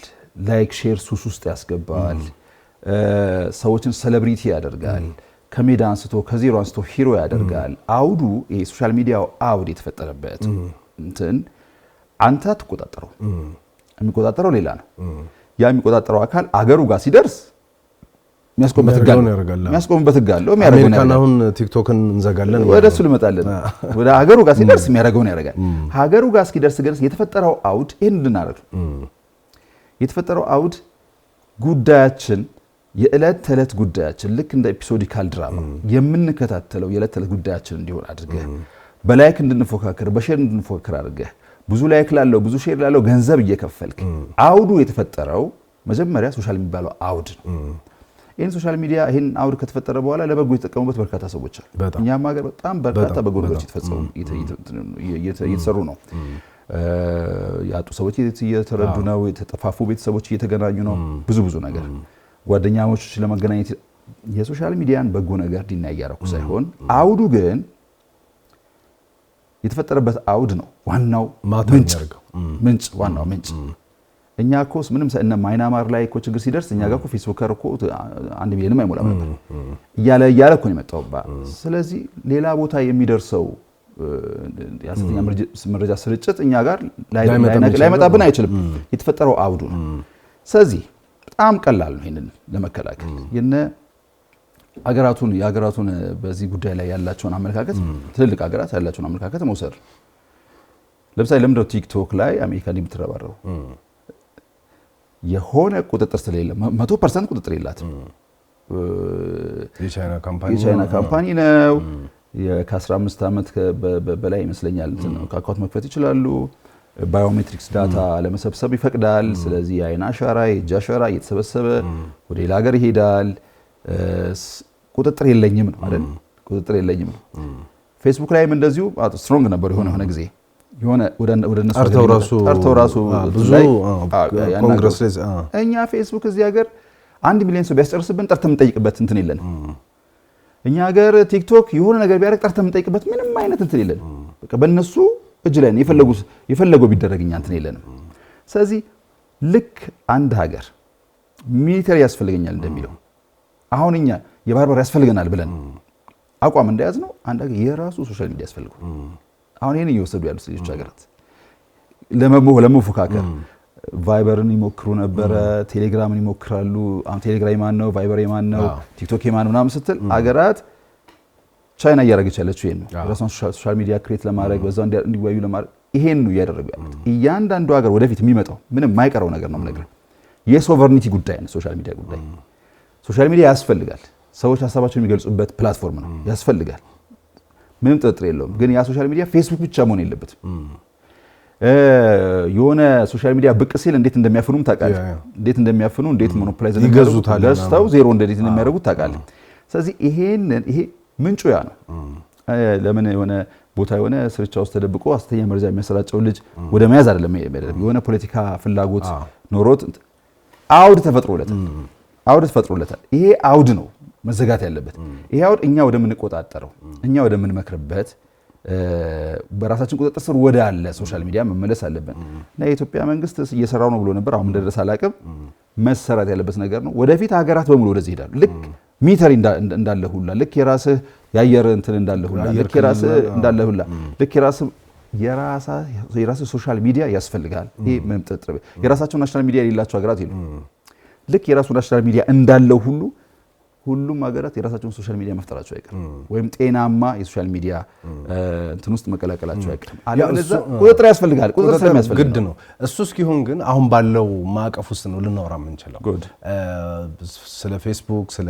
ላይክ ሼር ሱስ ውስጥ ያስገባል ሰዎችን ሴሌብሪቲ ያደርጋል ከሜዳ አንስቶ ከዜሮ አንስቶ ሂሮ ያደርጋል አውዱ የሶሻል ሚዲያው አውድ የተፈጠረበት እንትን አንተ ተቆጣጣረው የሚቆጣጣረው ሌላ ነው ያ የሚቆጣጣረው አካል አገሩ ጋር ሲደርስ የሚያስቆምበት ጋለው አሜሪካን አሁን ቲክቶክን እንዘጋለን ወደሱ ልመጣለን ወደ ሀገሩ ጋር ሲደርስ የሚያደርገውን ያደርጋል ሀገሩ ጋር እስኪደርስ ግን የተፈጠረው አውድ ይሄን እንድናደርግ የተፈጠረው አውድ ጉዳያችን የዕለት ተዕለት ጉዳያችን ልክ እንደ ኤፒሶዲካል ድራማ የምንከታተለው የዕለት ተዕለት ጉዳያችን እንዲሆን አድርገህ በላይክ እንድንፎካከር በሼር እንድንፎካከር አድርገህ ብዙ ላይክ ላለው ብዙ ሼር ላለው ገንዘብ እየከፈልክ አውዱ የተፈጠረው መጀመሪያ ሶሻል የሚባለው አውድ ነው ይሄን ሶሻል ሚዲያ ይሄን አውድ ከተፈጠረ በኋላ ለበጎ የተጠቀሙበት በርካታ ሰዎች አሉ እኛም ሀገር በጣም በርካታ በጎ ነገሮች እየተሰሩ ነው ያጡ ሰዎች እየተረዱ ነው የተጠፋፉ ቤተሰቦች እየተገናኙ ነው ብዙ ነገር ጓደኛሞች ለማገናኘት የሶሻል ሚዲያን በጎ ነገር ዲናይ ያረኩ ሳይሆን አውዱ ግን የተፈጠረበት አውድ ነው ዋናው ምንጭ ዋናው ምንጭ እኛ ኮስ ምንም እና ማይናማር ላይ እኮ ችግር ሲደርስ እኛ ጋር እኮ ፌስቡከር እኮ 1 ሚሊዮንም አይሞላም ነበር እያለ እኮ ነው የመጣው ስለዚህ ሌላ ቦታ የሚደርሰው የሐሰተኛ መረጃ ስርጭት እኛ ጋር ላይመጣብን አይችልም የተፈጠረው አውዱ ነው ስለዚህ በጣም ቀላል ነው ይሄንን ለመከላከል የሀገራቱን በዚህ ጉዳይ ላይ ያላቸውን አመለካከት ትልልቅ ሀገራት ያላቸውን አመለካከት መውሰድ ለምሳሌ ለምንድነው ቲክቶክ ላይ አሜሪካ እንደምትረባረው የሆነ ቁጥጥር ስለሌለ 100% ቁጥጥር የላትም የቻይና ካምፓኒ ነው ከ15 ዓመት በላይ ይመስለኛል አካውንት መክፈት ይችላሉ ባዮሜትሪክስ ዳታ ለመሰብሰብ ይፈቅዳል ስለዚህ የአይን አሻራ የእጅ አሻራ እየተሰበሰበ ወደ ሌላ ሀገር ይሄዳል ቁጥጥር የለኝም ነው አይደል ቁጥጥር የለኝም ነው ፌስቡክ ላይም እንደዚሁ ስትሮንግ ነበር የሆነ ጊዜ የሆነ ወደ እነሱ አርተው ራሱ ብዙ ኮንግረስ እኛ ፌስቡክ እዚህ ሀገር 1 ሚሊዮን ሰው ቢያስጨርስብን ጠርተን የምንጠይቅበት እንትን የለን እኛ ሀገር ቲክቶክ የሆነ ነገር ቢያደርግ ጠርተን የምንጠይቅበት ምንም አይነት እንትን የለን በቃ በእነሱ እጅ ላይ የፈለገው ቢደረግኛ እንትን የለንም ስለዚህ ልክ አንድ ሀገር ሚሊተሪ ያስፈልገኛል እንደሚለው አሁን እኛ የባህር በር ያስፈልገናል ብለን አቋም እንደያዝ ነው አንድ ሀገር የራሱ ሶሻል ሚዲያ ያስፈልገው አሁን ይሄን እየወሰዱ ያሉት ሌሎች ሀገራት ለመፎካከር ቫይበርን ይሞክሩ ነበረ ቴሌግራምን ይሞክራሉ አሁን ቴሌግራም ማን ነው ቫይበር ማን ነው ቲክቶክ ማን ነው ምናምን ስትል ሀገራት ቻይና እያደረገች ያለችው ይሄን ነው ራሷን ሶሻል ሚዲያ ክሬት ለማድረግ በዛው እንዲወያዩ ለማድረግ ይሄን ነው እያደረጉ ያሉት እያንዳንዱ ሀገር ወደፊት የሚመጣው ምንም የማይቀረው ነገር ነው የምነግርህ የሶቨርኒቲ ጉዳይ ነው ሶሻል ሚዲያ ጉዳይ ሶሻል ሚዲያ ያስፈልጋል ሰዎች ሀሳባቸውን የሚገልጹበት ፕላትፎርም ነው ያስፈልጋል ምንም ጥርጥር የለውም ግን ያ ሶሻል ሚዲያ ፌስቡክ ብቻ መሆን የለበትም የሆነ ሶሻል ሚዲያ ብቅ ሲል እንዴት እንደሚያፍኑም ታውቃለህ እንዴት እንደሚያፍኑ እንዴት ሞኖፖላይዝ ይገዙታል ገዝተው ዜሮ እንዴት እንደሚያደርጉት ታውቃለህ ስለዚህ ይሄ ምንጩ ያ ነው ለምን የሆነ ቦታ የሆነ ስርቻ ውስጥ ተደብቆ ሐሰተኛ መረጃ የሚያሰራጨው ልጅ ወደ መያዝ አይደለም የሆነ ፖለቲካ ፍላጎት ኖሮት አውድ ተፈጥሮለታል ይሄ አውድ ነው መዘጋት ያለበት ይሄ አውድ እኛ ወደምንቆጣጠረው እኛ ወደምንመክርበት በራሳችን ቁጥጥር ስር ወደ አለ ሶሻል ሚዲያ መመለስ አለብን እና የኢትዮጵያ መንግስት እየሰራው ነው ብሎ ነበር አሁን እንደደረሰ አላቅም መሰራት ያለበት ነገር ነው ወደፊት ሀገራት በሙሉ ወደዚህ ይሄዳሉ ልክ ሚተር እንዳለ ሁላ ልክ የራስህ ያየር እንትን እንዳለ ሁላ ልክ የራስህ እንዳለ ሁላ ልክ የራስህ ሶሻል ሚዲያ ያስፈልጋል ይሄ ምንም ጥርጥር የራሳቸው ናሽናል ሚዲያ የሌላቸው ሀገራት ይሉ ልክ የራሱ ናሽናል ሚዲያ እንዳለው ሁሉ ሁሉም ሀገራት የራሳቸውን ሶሻል ሚዲያ መፍጠራቸው አይቀርም ወይም ጤናማ የሶሻል ሚዲያ እንትን ውስጥ መቀላቀላቸው አይቀርም። አለበለዚያ ቁጥጥር ያስፈልጋል። ቁጥጥር ስለሚያስፈልግ ግድ ነው። እሱ እስኪሆን ግን አሁን ባለው ማዕቀፍ ውስጥ ነው ልናወራ የምንችለው። ስለ ፌስቡክ ስለ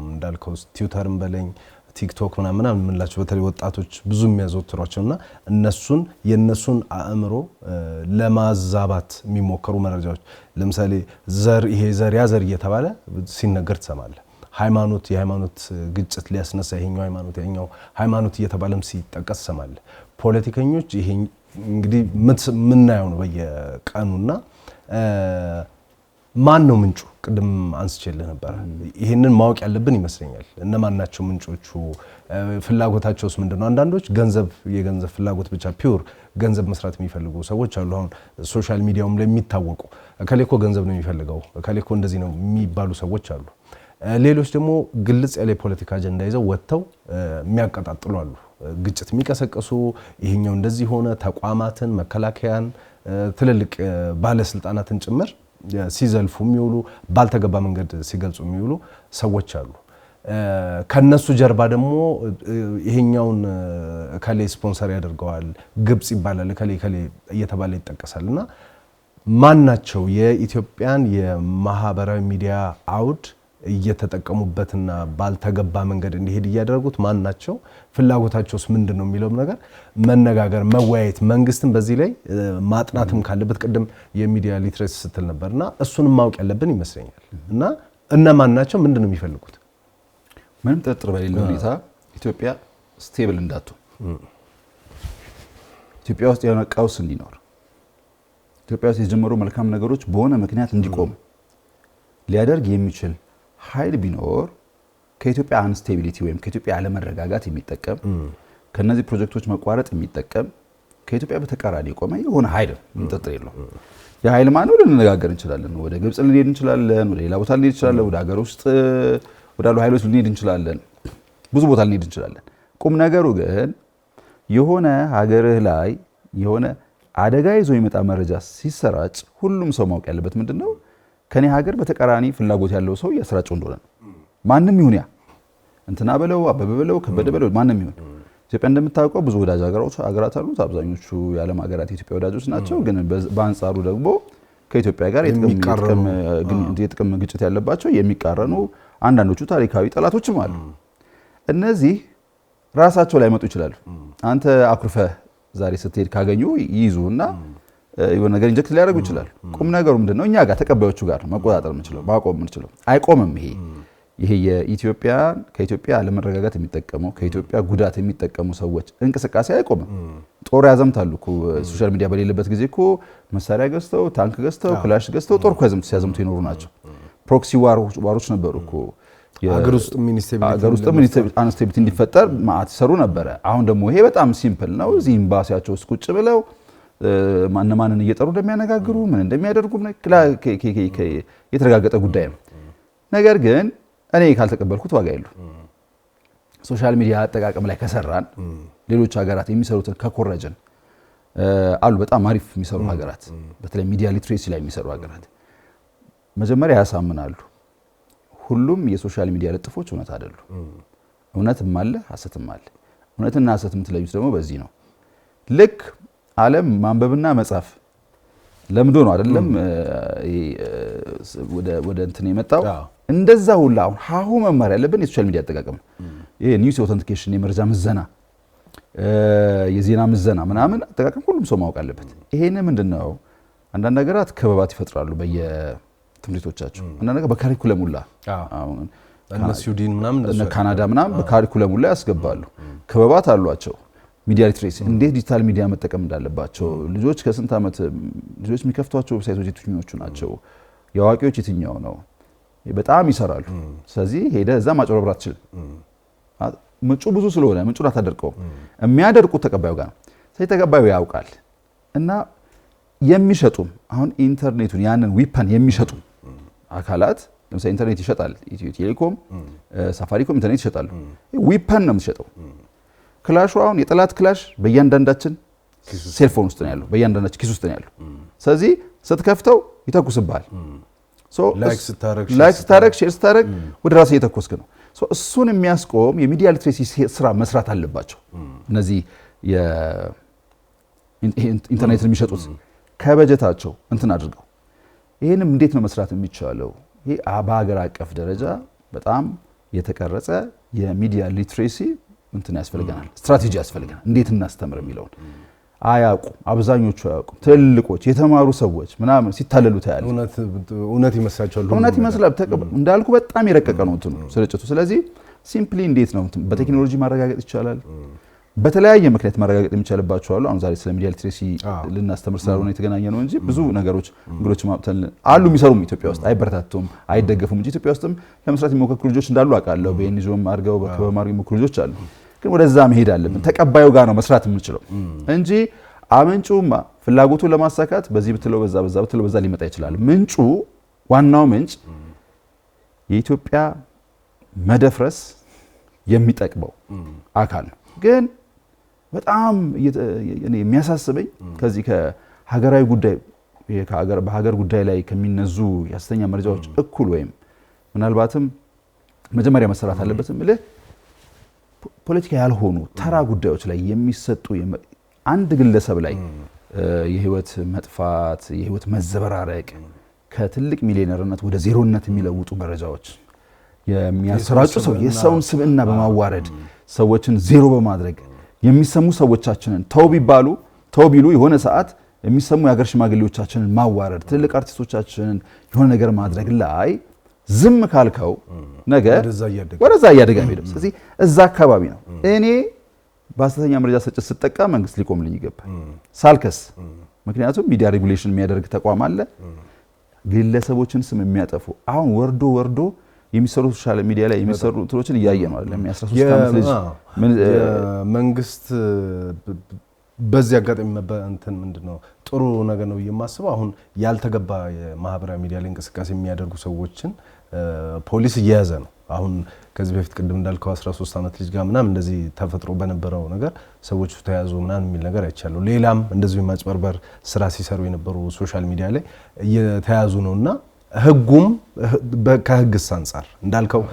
እንዳልከው ትዊተርም በለኝ ቲክቶክ ምናምን የምንላቸው በተለይ ወጣቶች ብዙ የሚያዘወትሯቸውና እነሱን የነሱን አእምሮ ለማዛባት የሚሞከሩ መረጃዎች ለምሳሌ ዘር ይሄ ዘር ያ ዘር እየተባለ ሲነገር ትሰማለህ። ሃይማኖት የሃይማኖት ግጭት ሊያስነሳ ይሄኛው ሃይማኖት እየተባለም ሲጠቀስ ትሰማለህ። ፖለቲከኞች ይሄ እንግዲህ ምናየው ነው በየቀኑና ማን ነው ምንጩ? ቅድም አንስቼልህ ነበር። ይሄንን ማወቅ ያለብን ይመስለኛል። እነማን ናቸው ምንጮቹ? ፍላጎታቸውስ ምንድነው? አንዳንዶች የገንዘብ ፍላጎት ብቻ ፒውር ገንዘብ መስራት የሚፈልጉ ሰዎች አሉ። አሁን ሶሻል ሚዲያውም ላይ የሚታወቁ እከሌኮ ገንዘብ ነው የሚፈልገው እከሌኮ እንደዚህ ነው የሚባሉ ሰዎች አሉ። ሌሎች ደግሞ ግልጽ ያለ የፖለቲካ አጀንዳ ይዘው ወጥተው የሚያቀጣጥሉ አሉ። ግጭት የሚቀሰቅሱ ይሄኛው እንደዚህ ሆነ ተቋማትን፣ መከላከያን፣ ትልልቅ ባለስልጣናትን ጭምር ሲዘልፉ የሚውሉ ባልተገባ መንገድ ሲገልጹ የሚውሉ ሰዎች አሉ። ከነሱ ጀርባ ደግሞ ይሄኛውን ከሌ ስፖንሰር ያደርገዋል ግብጽ ይባላል ከሌ እየተባለ ይጠቀሳልና ማን ናቸው የኢትዮጵያን የማህበራዊ ሚዲያ አውድ እየተጠቀሙበትና ባልተገባ መንገድ እንዲሄድ እያደረጉት ማን ናቸው? ፍላጎታቸውስ ምንድነው የሚለውም ነገር መነጋገር መወያየት፣ መንግስትን በዚህ ላይ ማጥናትም ካለበት ቅድም የሚዲያ ሊትሬሲ ስትል ነበርና እሱንም ማወቅ ያለብን ይመስለኛል። እና እነማን ናቸው ምንድነው የሚፈልጉት? ምንም ጥርጥር በሌለው ሁኔታ ኢትዮጵያ ስቴብል እንዳትሆን ኢትዮጵያ ውስጥ የሆነ ቀውስ እንዲኖር ኢትዮጵያ ውስጥ የጀመሩ መልካም ነገሮች በሆነ ምክንያት እንዲቆም ሊያደርግ የሚችል ኃይል ቢኖር ከኢትዮጵያ አንስቴቢሊቲ ወይም ከኢትዮጵያ አለመረጋጋት የሚጠቀም ከነዚህ ፕሮጀክቶች መቋረጥ የሚጠቀም ከኢትዮጵያ በተቃራኒ የቆመ የሆነ ኃይል ጥርጥር የለውም። የኃይል ማነው ልንነጋገር እንችላለን። ወደ ግብጽ ልንሄድ እንችላለን፣ ወደ ሌላ ቦታ ልንሄድ እንችላለን፣ ወደ ሀገር ውስጥ ወዳሉ ኃይሎች ልንሄድ እንችላለን፣ ብዙ ቦታ ልንሄድ እንችላለን። ቁም ነገሩ ግን የሆነ ሀገርህ ላይ የሆነ አደጋ ይዞ የመጣ መረጃ ሲሰራጭ ሁሉም ሰው ማወቅ ያለበት ምንድነው ከኔ ሀገር በተቃራኒ ፍላጎት ያለው ሰው ያሰራጨው እንደሆነ ነው። ማንም ይሁን ያ እንትና በለው አበበ በለው ከበደ በለው ማንም ይሁን ኢትዮጵያ እንደምታውቀው ብዙ ወዳጅ ሀገራት አሉት። አብዛኞቹ የዓለም ሀገራት የኢትዮጵያ ወዳጆች ናቸው። ግን በአንጻሩ ደግሞ ከኢትዮጵያ ጋር የጥቅም ግጭት ያለባቸው የሚቃረኑ አንዳንዶቹ ታሪካዊ ጠላቶችም አሉ። እነዚህ ራሳቸው ላይ መጡ ይችላሉ። አንተ አኩርፈህ ዛሬ ስትሄድ ካገኙ ይይዙና የሆነ ነገር ኢንጀክት ሊያደርጉ ይችላሉ። ቁም ነገሩ ምንድነው እኛ ጋር ተቀባዮቹ ጋር መቆጣጠር የምንችለው ማቆም የምንችለው አይቆምም። ይሄ የኢትዮጵያን ከኢትዮጵያ ለመረጋጋት የሚጠቀሙ ከኢትዮጵያ ጉዳት የሚጠቀሙ ሰዎች እንቅስቃሴ አይቆምም። ጦር ያዘምታሉ እኮ ሶሻል ሚዲያ በሌለበት ጊዜ እኮ መሳሪያ ገዝተው ታንክ ገዝተው ክላሽ ገዝተው ጦር ሲያዘምቱ ይኖሩ ናቸው። ፕሮክሲ ዋሮች ነበሩ እኮ ሀገር ውስጥ አንስቴቢሊቲ እንዲፈጠር ማአት ይሰሩ ነበረ። አሁን ደግሞ ይሄ በጣም ሲምፕል ነው። እዚህ ኤምባሲያቸው ውስጥ ቁጭ ብለው ማንን እየጠሩ እንደሚያነጋግሩ ምን እንደሚያደርጉ የተረጋገጠ ጉዳይ ነው። ነገር ግን እኔ ካልተቀበልኩት ዋጋ የለው። ሶሻል ሚዲያ አጠቃቀም ላይ ከሰራን ሌሎች ሀገራት የሚሰሩትን ከኮረጀን አሉ በጣም አሪፍ የሚሰሩ ሀገራት፣ በተለይ ሚዲያ ሊትሬሲ ላይ የሚሰሩ ሀገራት መጀመሪያ ያሳምናሉ። ሁሉም የሶሻል ሚዲያ ልጥፎች እውነት አይደሉ። እውነትም አለ ሐሰትም አለ። እውነትና ሐሰት የምትለዩት ደግሞ በዚህ ነው። ልክ ዓለም ማንበብና መጻፍ ለምዶ ነው አይደለም ወደ እንትን የመጣው። እንደዛ ሁላ አሁን ሀሁ መማር ያለብን የሶሻል ሚዲያ አጠቃቀም ነው። ይሄ ኒውስ ኦተንቲኬሽን፣ የመረጃ ምዘና፣ የዜና ምዘና ምናምን አጠቃቀም ሁሉም ሰው ማወቅ አለበት። ይሄን ምንድነው አንዳንድ ሀገራት ክበባት ይፈጥራሉ በየትምህርቶቻቸው። አንዳንድ ነገር በካሪኩለም ሁላ አሁን ስዊድን ምናምን ካናዳ ምናምን በካሪኩለም ሁላ ያስገባሉ። ክበባት አሏቸው። ሚዲያ ሊትሬሲ እንዴት ዲጂታል ሚዲያ መጠቀም እንዳለባቸው ልጆች ከስንት ዓመት ልጆች የሚከፍቷቸው ዌብሳይቶች የትኞቹ ናቸው፣ የአዋቂዎች የትኛው ነው፣ በጣም ይሰራሉ። ስለዚህ ሄደ እዛ ማጭበርበር አትችልም። ምንጩ ብዙ ስለሆነ ምንጩን አታደርቀውም። የሚያደርቁት ተቀባዩ ጋር ነው። ስለዚህ ተቀባዩ ያውቃል። እና የሚሸጡም አሁን ኢንተርኔቱን ያንን ዊፐን የሚሸጡ አካላት ለምሳሌ ኢንተርኔት ይሸጣል። ኢትዮ ቴሌኮም፣ ሳፋሪኮም ኢንተርኔት ይሸጣሉ። ዊፐን ነው የምትሸጠው። ክላሹ አሁን የጠላት ክላሽ በእያንዳንዳችን ሴልፎን ውስጥ ነው ያለው፣ በእያንዳንዳችን ኪስ ውስጥ ነው ያለው። ስለዚህ ስትከፍተው ይተኩስብሃል። ላይክ ስታረግ ሼር ስታረግ ወደ ራስ እየተኮስክ ነው። እሱን የሚያስቆም የሚዲያ ሊትሬሲ ስራ መስራት አለባቸው እነዚህ የኢንተርኔትን የሚሸጡት ከበጀታቸው እንትን አድርገው። ይህንም እንዴት ነው መስራት የሚቻለው? ይህ በሀገር አቀፍ ደረጃ በጣም የተቀረጸ የሚዲያ ሊትሬሲ እንትን ያስፈልገናል፣ ስትራቴጂ ያስፈልገናል። እንዴት እናስተምር የሚለውን አያውቁም፣ አብዛኞቹ አያውቁም። ትልቆች የተማሩ ሰዎች ምናምን ሲታለሉ ታያለህ። እውነት ይመስላቸዋል። እውነት ይመስላል። እንዳልኩ በጣም የረቀቀ ነው እንትኑ ስርጭቱ። ስለዚህ ሲምፕሊ እንዴት ነው በቴክኖሎጂ ማረጋገጥ ይቻላል። በተለያየ ምክንያት ማረጋገጥ የሚቻልባቸው አሉ። አሁን ዛሬ ስለ ሚዲያ ሊትሬሲ ልናስተምር ስላልሆነ የተገናኘ ነው እንጂ ብዙ ነገሮች እንግዶች ማብተን አሉ የሚሰሩም ኢትዮጵያ ውስጥ አይበረታቱም፣ አይደገፉም እንጂ ኢትዮጵያ ውስጥም ለመስራት የሚሞክሩ ልጆች እንዳሉ አውቃለሁ። በኤንጂኦም አድርገው በማድረግ የሚሞክሩ ልጆች አሉ። ግን ወደዛ መሄድ አለብን። ተቀባዩ ጋር ነው መስራት የምንችለው እንጂ አመንጩማ ፍላጎቱን ለማሳካት በዚህ ብትለው በዛ ብትለው በዛ ሊመጣ ይችላል። ምንጩ ዋናው ምንጭ የኢትዮጵያ መደፍረስ የሚጠቅመው አካል ነው። ግን በጣም የሚያሳስበኝ ከዚህ ከሀገራዊ ጉዳይ በሀገር ጉዳይ ላይ ከሚነዙ የሐሰተኛ መረጃዎች እኩል ወይም ምናልባትም መጀመሪያ መሰራት አለበትም ብለህ ፖለቲካ ያልሆኑ ተራ ጉዳዮች ላይ የሚሰጡ አንድ ግለሰብ ላይ የህይወት መጥፋት፣ የህይወት መዘበራረቅ ከትልቅ ሚሊዮነርነት ወደ ዜሮነት የሚለውጡ መረጃዎች የሚያሰራጩ ሰው የሰውን ስብዕና በማዋረድ ሰዎችን ዜሮ በማድረግ የሚሰሙ ሰዎቻችንን ተው ቢሉ የሆነ ሰዓት የሚሰሙ የሀገር ሽማግሌዎቻችንን ማዋረድ፣ ትልቅ አርቲስቶቻችንን የሆነ ነገር ማድረግ ላይ ዝም ካልከው ነገር ወደዛ እያደገ ሄደም። ስለዚህ እዛ አካባቢ ነው እኔ በሐሰተኛ መረጃ ስርጭት ስጠቃ መንግስት ሊቆምልኝ ይገባል ሳልከስ። ምክንያቱም ሚዲያ ሬጉሌሽን የሚያደርግ ተቋም አለ። ግለሰቦችን ስም የሚያጠፉ አሁን ወርዶ የሚሰሩ ሶሻል ሚዲያ ላይ የሚሰሩ እንትኖችን እያየ ነው አይደል? 13 ዓመት ልጅ መንግስት በዚህ አጋጣሚ እንትን ምንድነው ጥሩ ነገር ነው የማስበው። አሁን ያልተገባ የማህበራዊ ሚዲያ ላይ እንቅስቃሴ የሚያደርጉ ሰዎችን ፖሊስ እየያዘ ነው። አሁን ከዚህ በፊት ቅድም እንዳልከው 13 ዓመት ልጅ ጋር ምናምን እንደዚህ ተፈጥሮ በነበረው ነገር ሰዎች ተያዙ ምናምን የሚል ነገር አይቻለሁ። ሌላም እንደዚሁ የማጭበርበር ስራ ሲሰሩ የነበሩ ሶሻል ሚዲያ ላይ እየተያዙ ነውና ህጉም ከህግስ አንፃር እንዳልከው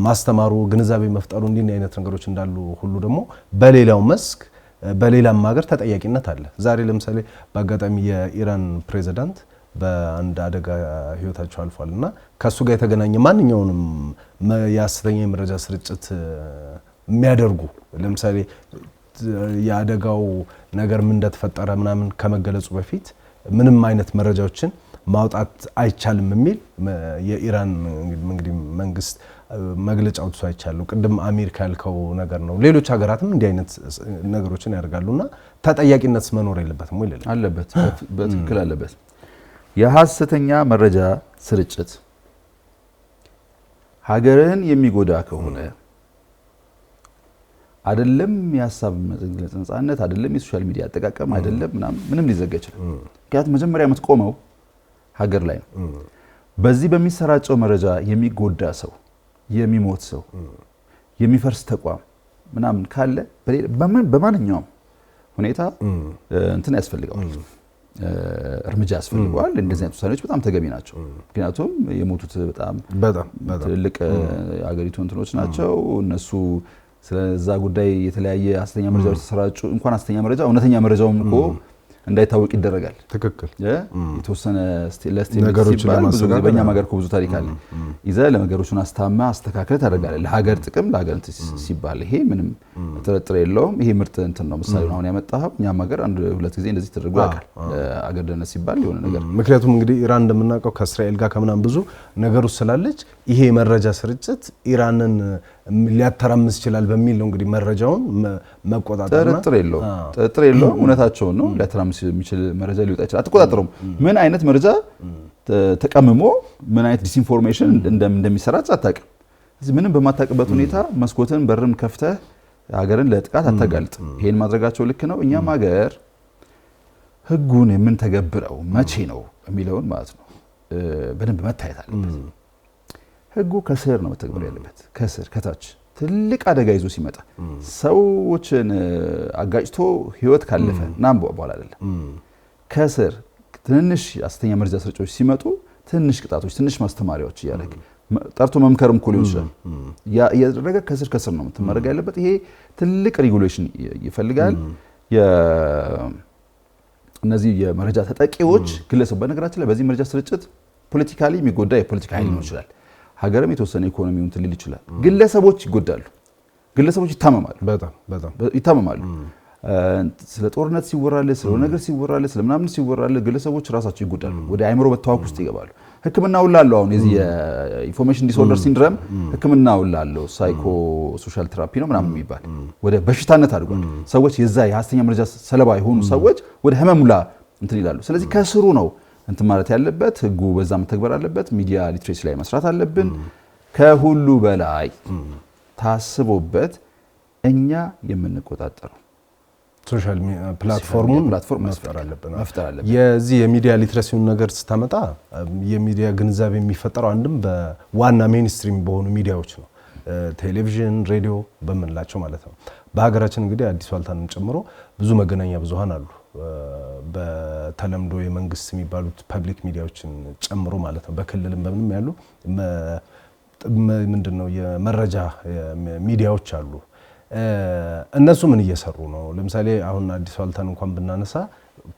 ማስተማሩ ግንዛቤ መፍጠሩ እንዲህ አይነት ነገሮች እንዳሉ ሁሉ ደግሞ በሌላው መስክ በሌላም ሀገር ተጠያቂነት አለ። ዛሬ ለምሳሌ በአጋጣሚ የኢራን ፕሬዝዳንት በአንድ አደጋ ህይወታቸው አልፏልና ከሱ ጋር የተገናኘ ማንኛውንም የሐሰተኛ የመረጃ ስርጭት የሚያደርጉ ለምሳሌ የአደጋው ነገር ምን እንደተፈጠረ ምናምን ከመገለጹ በፊት ምንም አይነት መረጃዎችን ማውጣት አይቻልም የሚል የኢራን እንግዲህ መንግስት መግለጫ አውጥቶ አይቻለሁ። ቅድም አሜሪካ ያልከው ነገር ነው። ሌሎች ሀገራትም እንዲህ አይነት ነገሮችን ያደርጋሉና ተጠያቂነት መኖር የለበትም ወይ? አለበት፣ በትክክል አለበት። የሐሰተኛ መረጃ ስርጭት ሀገርን የሚጎዳ ከሆነ አይደለም የሀሳብ መግለጽ ነፃነት፣ አይደለም የሶሻል ሚዲያ አጠቃቀም፣ አይደለም ምንም ሊዘጋ ይችላል። ምክንያቱም መጀመሪያ የምትቆመው ሀገር ላይ ነው። በዚህ በሚሰራጨው መረጃ የሚጎዳ ሰው፣ የሚሞት ሰው፣ የሚፈርስ ተቋም ምናምን ካለ በማንኛውም ሁኔታ እንትን ያስፈልገዋል፣ እርምጃ ያስፈልገዋል። እንደዚህ አይነት ውሳኔዎች በጣም ተገቢ ናቸው። ምክንያቱም የሞቱት በጣም ትልቅ የሀገሪቱ እንትኖች ናቸው። እነሱ ስለዛ ጉዳይ የተለያየ ሐሰተኛ መረጃዎች ተሰራጩ። እንኳን ሐሰተኛ መረጃ እውነተኛ መረጃውም እኮ እንዳይታወቅ ይደረጋል። ትክክል። የተወሰነ ነገሮች ብዙ ጊዜ በእኛም ሀገር ብዙ ታሪክ አለ። ይዘህ ለነገሮቹን አስተካክለህ ታደርጋለህ ለሀገር ጥቅም ለሀገር ሲባል ይሄ ምንም ጥርጥር የለውም። ይሄ ምርጥ እንትን ነው። ምሳሌ አሁን ያመጣኸው እኛም ሀገር አንድ ሁለት ጊዜ እንደዚህ ተደርጎ ያውቃል። አገር ደህንነት ሲባል የሆነ ነገር ምክንያቱም እንግዲህ ኢራን እንደምናውቀው ከእስራኤል ጋር ከምናምን ብዙ ነገሮች ስላለች ይሄ መረጃ ስርጭት ኢራንን ሊያተራምስ ይችላል በሚል ነው እንግዲህ መረጃውን መቆጣጠርና ጥርጥር የለውም እውነታቸውን ነው። ሊያተራምስ የሚችል መረጃ ሊወጣ ይችላል። አትቆጣጠሩም። ምን አይነት መረጃ ተቀምሞ ምን አይነት ዲስኢንፎርሜሽን እንደሚሰራጭ አታውቅም። እዚህ ምንም በማታውቅበት ሁኔታ መስኮትን በርም ከፍተህ ሀገርን ለጥቃት አታጋልጥ። ይሄን ማድረጋቸው ልክ ነው። እኛም ሀገር ህጉን የምንተገብረው መቼ ነው የሚለውን ማለት ነው በደንብ መታየት አለበት። ህጉ ከስር ነው መተግበር ያለበት። ከስር ከታች ትልቅ አደጋ ይዞ ሲመጣ ሰዎችን አጋጭቶ ህይወት ካለፈ ናም በኋላ አይደለም። ከስር ትንንሽ ሐሰተኛ መረጃ ስርጭቶች ሲመጡ ትንሽ ቅጣቶች ትንሽ ማስተማሪያዎች እያደረገ ጠርቶ መምከርም እኮ ሊሆን ይችላል ያደረገ ከስር ነው የምትመረግ ያለበት። ይሄ ትልቅ ሬጉሌሽን ይፈልጋል። እነዚህ የመረጃ ተጠቂዎች ግለሰብ በነገራችን ላይ በዚህ መረጃ ስርጭት ፖለቲካሊ የሚጎዳ የፖለቲካ ኃይል ሊሆን ይችላል። ሀገርም የተወሰነ ኢኮኖሚውን ትልል ይችላል። ግለሰቦች ይጎዳሉ። ግለሰቦች ይታመማሉ። በጣም ይታመማሉ። ስለ ጦርነት ሲወራለ ስለ ነገር ሲወራለ ስለ ምናምን ሲወራለ ግለሰቦች ራሳቸው ይጎዳሉ። ወደ አይምሮ መታወክ ውስጥ ይገባሉ። ህክምናው ላለው አሁን የዚህ የኢንፎርሜሽን ዲስኦርደር ሲንድሮም ህክምናው ላለው ሳይኮ ሶሻል ቴራፒ ነው ምናምን የሚባል ወደ በሽታነት አድርጓል። ሰዎች የዛ የሐሰተኛ መረጃ ሰለባ የሆኑ ሰዎች ወደ ህመሙላ እንትን ይላሉ። ስለዚህ ከስሩ ነው እንትን ማለት ያለበት። ህጉ በዛ መተግበር አለበት። ሚዲያ ሊትሬሲ ላይ መስራት አለብን። ከሁሉ በላይ ታስቦበት እኛ የምንቆጣጠረው ሶሻል ፕላትፎርሙን መፍጠር አለብን። የዚህ የሚዲያ ሊትሬሲውን ነገር ስታመጣ የሚዲያ ግንዛቤ የሚፈጠረው አንድም በዋና ሜንስትሪም በሆኑ ሚዲያዎች ነው። ቴሌቪዥን፣ ሬዲዮ በምንላቸው ማለት ነው። በሀገራችን እንግዲህ አዲስ ዋልታንም ጨምሮ ብዙ መገናኛ ብዙሃን አሉ። በተለምዶ የመንግስት የሚባሉት ፐብሊክ ሚዲያዎችን ጨምሮ ማለት ነው። በክልልም በምንም ያሉ ምንድነው የመረጃ ሚዲያዎች አሉ። እነሱ ምን እየሰሩ ነው? ለምሳሌ አሁን አዲስ ዋልታን እንኳን ብናነሳ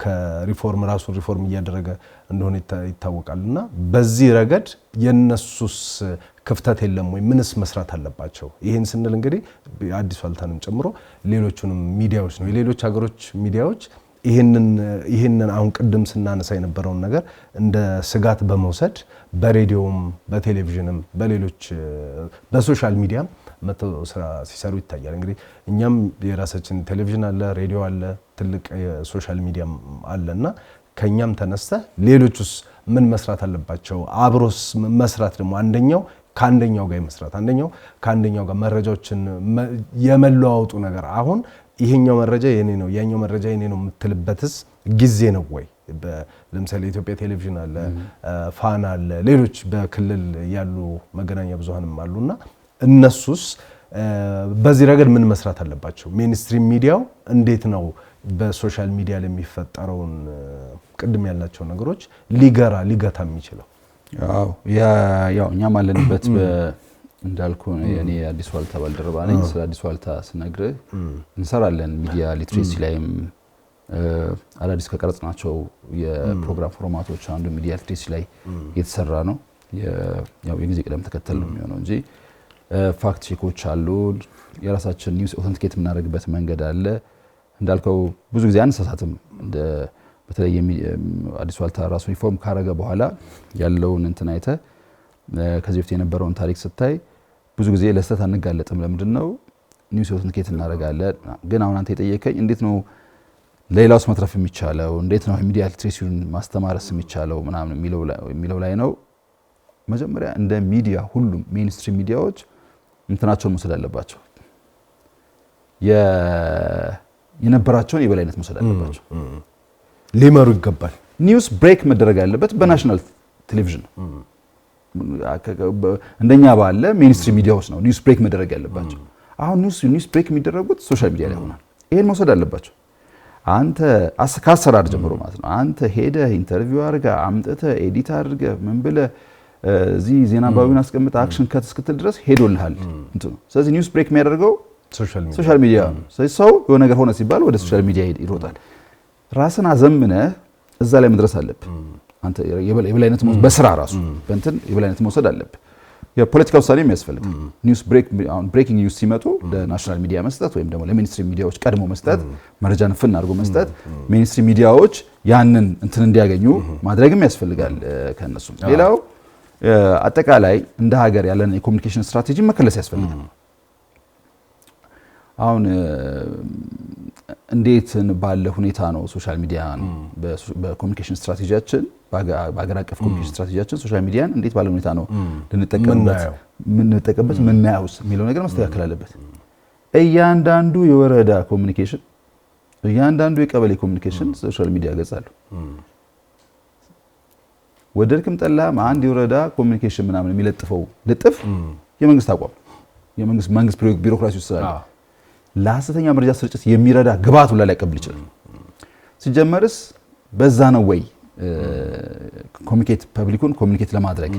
ከሪፎርም ራሱን ሪፎርም እያደረገ እንደሆነ ይታወቃልና በዚህ ረገድ የነሱስ ክፍተት የለም ወይ? ምንስ መስራት አለባቸው? ይሄን ስንል እንግዲህ አዲስ ዋልታንም ጨምሮ ሌሎቹንም ሚዲያዎች ነው። የሌሎች ሀገሮች ሚዲያዎች ይሄንን አሁን ቅድም ስናነሳ የነበረውን ነገር እንደ ስጋት በመውሰድ በሬዲዮም በቴሌቪዥንም በሌሎች በሶሻል ሚዲያም መተው ስራ ሲሰሩ ይታያል። እንግዲህ እኛም የራሳችን ቴሌቪዥን አለ፣ ሬዲዮ አለ፣ ትልቅ የሶሻል ሚዲያም አለና ከኛም ተነስተ ሌሎቹስ ምን መስራት አለባቸው? አብሮስ መስራት ደግሞ አንደኛው ከአንደኛው ጋር መስራት አንደኛው ከአንደኛው ጋር መረጃዎችን የመለዋወጡ ነገር አሁን ይሄኛው መረጃ የኔ ነው ያኛው መረጃ የኔ ነው የምትልበትስ ጊዜ ነው ወይ? ለምሳሌ ኢትዮጵያ ቴሌቪዥን አለ፣ ፋና አለ፣ ሌሎች በክልል ያሉ መገናኛ ብዙሃንም አሉና እነሱስ በዚህ ረገድ ምን መስራት አለባቸው? ሜንስትሪም ሚዲያው እንዴት ነው በሶሻል ሚዲያ ላይ የሚፈጠረውን ቅድም ያላቸው ነገሮች ሊገታ የሚችለው? ያው እኛም አለንበት እንዳልኩ የኔ አዲስ ዋልታ ባልደረባ ነኝ። ስለ አዲስ ዋልታ ስነግርህ እንሰራለን። ሚዲያ ሊትሬሲ ላይም አዳዲስ ከቀረጽናቸው የፕሮግራም ፎርማቶች አንዱ ሚዲያ ሊትሬሲ ላይ የተሰራ ነው። ያው የጊዜ ቅደም ተከተል ነው የሚሆነው እንጂ ፋክት ቼኮች አሉ። የራሳችን ኒውስ ኦተንቲኬት የምናደርግበት መንገድ አለ። እንዳልከው ብዙ ጊዜ አንሳሳትም። በተለይ አዲስ ዋልታ ራሱ ሪፎርም ካረገ በኋላ ያለውን እንትን አይተ ከዚህ በፊት የነበረውን ታሪክ ስታይ ብዙ ጊዜ ለስተት አንጋለጥም። ለምንድነው ኒውስ ኦተንቲኬት እናደርጋለን። ግን አሁን አንተ የጠየቀኝ እንዴት ነው ሌላውስ መትረፍ የሚቻለው፣ እንዴት ነው ሚዲያ ሊትሬሲውን ማስተማረስ የሚቻለው ምናምን የሚለው ላይ ነው። መጀመሪያ እንደ ሚዲያ ሁሉም ሜንስትሪም ሚዲያዎች እንትናቸውን መውሰድ አለባቸው። የነበራቸውን የበላይነት መውሰድ አለባቸው። ሊመሩ ይገባል። ኒውስ ብሬክ መደረግ ያለበት በናሽናል ቴሌቪዥን ነው። እንደኛ ባለ ሜንስትሪም ሚዲያዎች ነው ኒውስ ብሬክ መደረግ ያለባቸው። አሁን ኒውስ ብሬክ የሚደረጉት ሶሻል ሚዲያ ላይ ሆኗል። ይሄን መውሰድ አለባቸው። አንተ ከአሰራር ጀምሮ ማለት ነው። አንተ ሄደህ ኢንተርቪው አድርገህ አምጥተህ ኤዲት አድርገህ ምን ብለህ እዚህ ዜና አንባቢውን አስቀምጠ አክሽን ከት እስክትል ድረስ ሄዶልሃል እንት ነው። ስለዚህ ኒውስ ብሬክ የሚያደርገው ሶሻል ሚዲያ ነው። ስለዚህ ሰው የሆነ ነገር ሆነ ሲባል ወደ ሶሻል ሚዲያ ይሮጣል። ራስን አዘምነህ እዛ ላይ መድረስ አለብህ። አንተ የበላይነት በስራ ራሱ በእንትን የበላይነት መውሰድ አለብህ። የፖለቲካ ውሳኔ የሚያስፈልግ ኒውስ ብሬኪንግ ኒውስ ሲመጡ ለናሽናል ሚዲያ መስጠት ወይም ደግሞ ለሜንስትሪም ሚዲያዎች ቀድሞ መስጠት፣ መረጃን ፍን አድርጎ መስጠት፣ ሜንስትሪም ሚዲያዎች ያንን እንትን እንዲያገኙ ማድረግም ያስፈልጋል ከነሱ። ሌላው አጠቃላይ እንደ ሀገር ያለን የኮሙኒኬሽን ስትራቴጂ መከለስ ያስፈልጋል። አሁን እንዴት ባለ ሁኔታ ነው ሶሻል ሚዲያን በኮሙኒኬሽን ስትራቴጂያችን በአገር አቀፍ ኮሙኒኬሽን ስትራቴጂያችን ሶሻል ሚዲያን እንዴት ባለ ሁኔታ ነው ልንጠቀምበት ምናየውስ የሚለው ነገር መስተካከል አለበት። እያንዳንዱ የወረዳ ኮሙኒኬሽን፣ እያንዳንዱ የቀበሌ ኮሙኒኬሽን ሶሻል ሚዲያ ገጽ አለው። ወደድክም ጠላህም አንድ የወረዳ ኮሙኒኬሽን ምናምን የሚለጥፈው ልጥፍ የመንግስት አቋም የመንግስት ቢሮክራሲ ውስጥ ስላለ ለሐሰተኛ መረጃ ስርጭት የሚረዳ ግብዓት ሁላ ሊያቀብል ይችላል። ሲጀመርስ በዛ ነው ወይ ኮሚኒኬት ፐብሊኩን ኮሚኒኬት ለማድረግ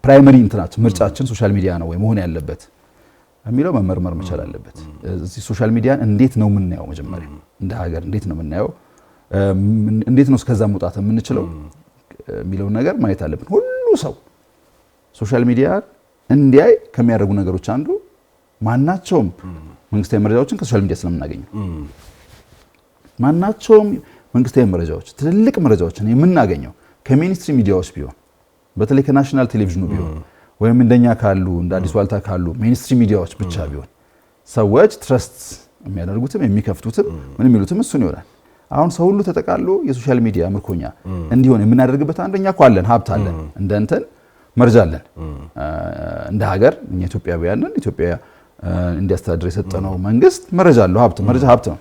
ፕራይመሪ እንትናችን ምርጫችን ሶሻል ሚዲያ ነው ወይ መሆን ያለበት የሚለው መመርመር መቻል አለበት። እዚህ ሶሻል ሚዲያን እንዴት ነው የምናየው? መጀመሪያ እንደ ሀገር እንዴት ነው የምናየው? እንዴት ነው እስከዛ መውጣት የምንችለው የሚለውን ነገር ማየት አለብን። ሁሉ ሰው ሶሻል ሚዲያ እንዲያይ ከሚያደርጉ ነገሮች አንዱ ማናቸውም መንግስታዊ መረጃዎችን ከሶሻል ሚዲያ ስለምናገኘው ማናቸውም መንግስታዊ መረጃዎች ትልልቅ መረጃዎችን የምናገኘው ከሜንስትሪም ሚዲያዎች ቢሆን በተለይ ከናሽናል ቴሌቪዥኑ ቢሆን ወይም እንደኛ ካሉ እንደ አዲስ ዋልታ ካሉ ሜንስትሪም ሚዲያዎች ብቻ ቢሆን ሰዎች ትረስት የሚያደርጉትም የሚከፍቱትም ምን የሚሉትም እሱን ይሆናል። አሁን ሰው ሁሉ ተጠቃሎ የሶሻል ሚዲያ ምርኮኛ እንዲሆን የምናደርግበት አንደኛ እኮ አለን፣ ሀብት አለን፣ እንደ እንትን መረጃ አለን። እንደ ሀገር እኛ ኢትዮጵያውያንን ኢትዮጵያ እንዲያስተዳድር የሰጠነው መንግስት መረጃ አለው። መረጃ ሀብት ነው።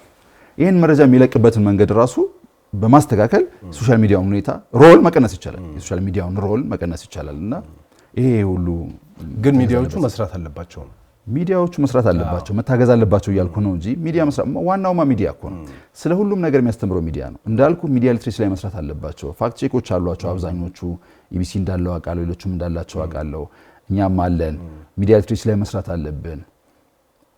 ይህን መረጃ የሚለቅበትን መንገድ ራሱ በማስተካከል ሶሻል ሚዲያውን ሁኔታ ሮል መቀነስ ይቻላል። የሶሻል ሚዲያውን ሮል መቀነስ ይቻላል እና ይሄ ሁሉ ግን ሚዲያዎቹ መስራት አለባቸው ነው። ሚዲያዎቹ መስራት አለባቸው፣ መታገዝ አለባቸው እያልኩ ነው እንጂ ሚዲያ መስራት ዋናውማ ሚዲያ እኮ ነው። ስለ ሁሉም ነገር የሚያስተምረው ሚዲያ ነው። እንዳልኩ ሚዲያ ሊትሬሲ ላይ መስራት አለባቸው። ፋክት ቼኮች አሏቸው አብዛኞቹ። ኢቢሲ እንዳለው አውቃለሁ፣ ሌሎችም እንዳላቸው አውቃለሁ። እኛም አለን። ሚዲያ ሊትሬሲ ላይ መስራት አለብን።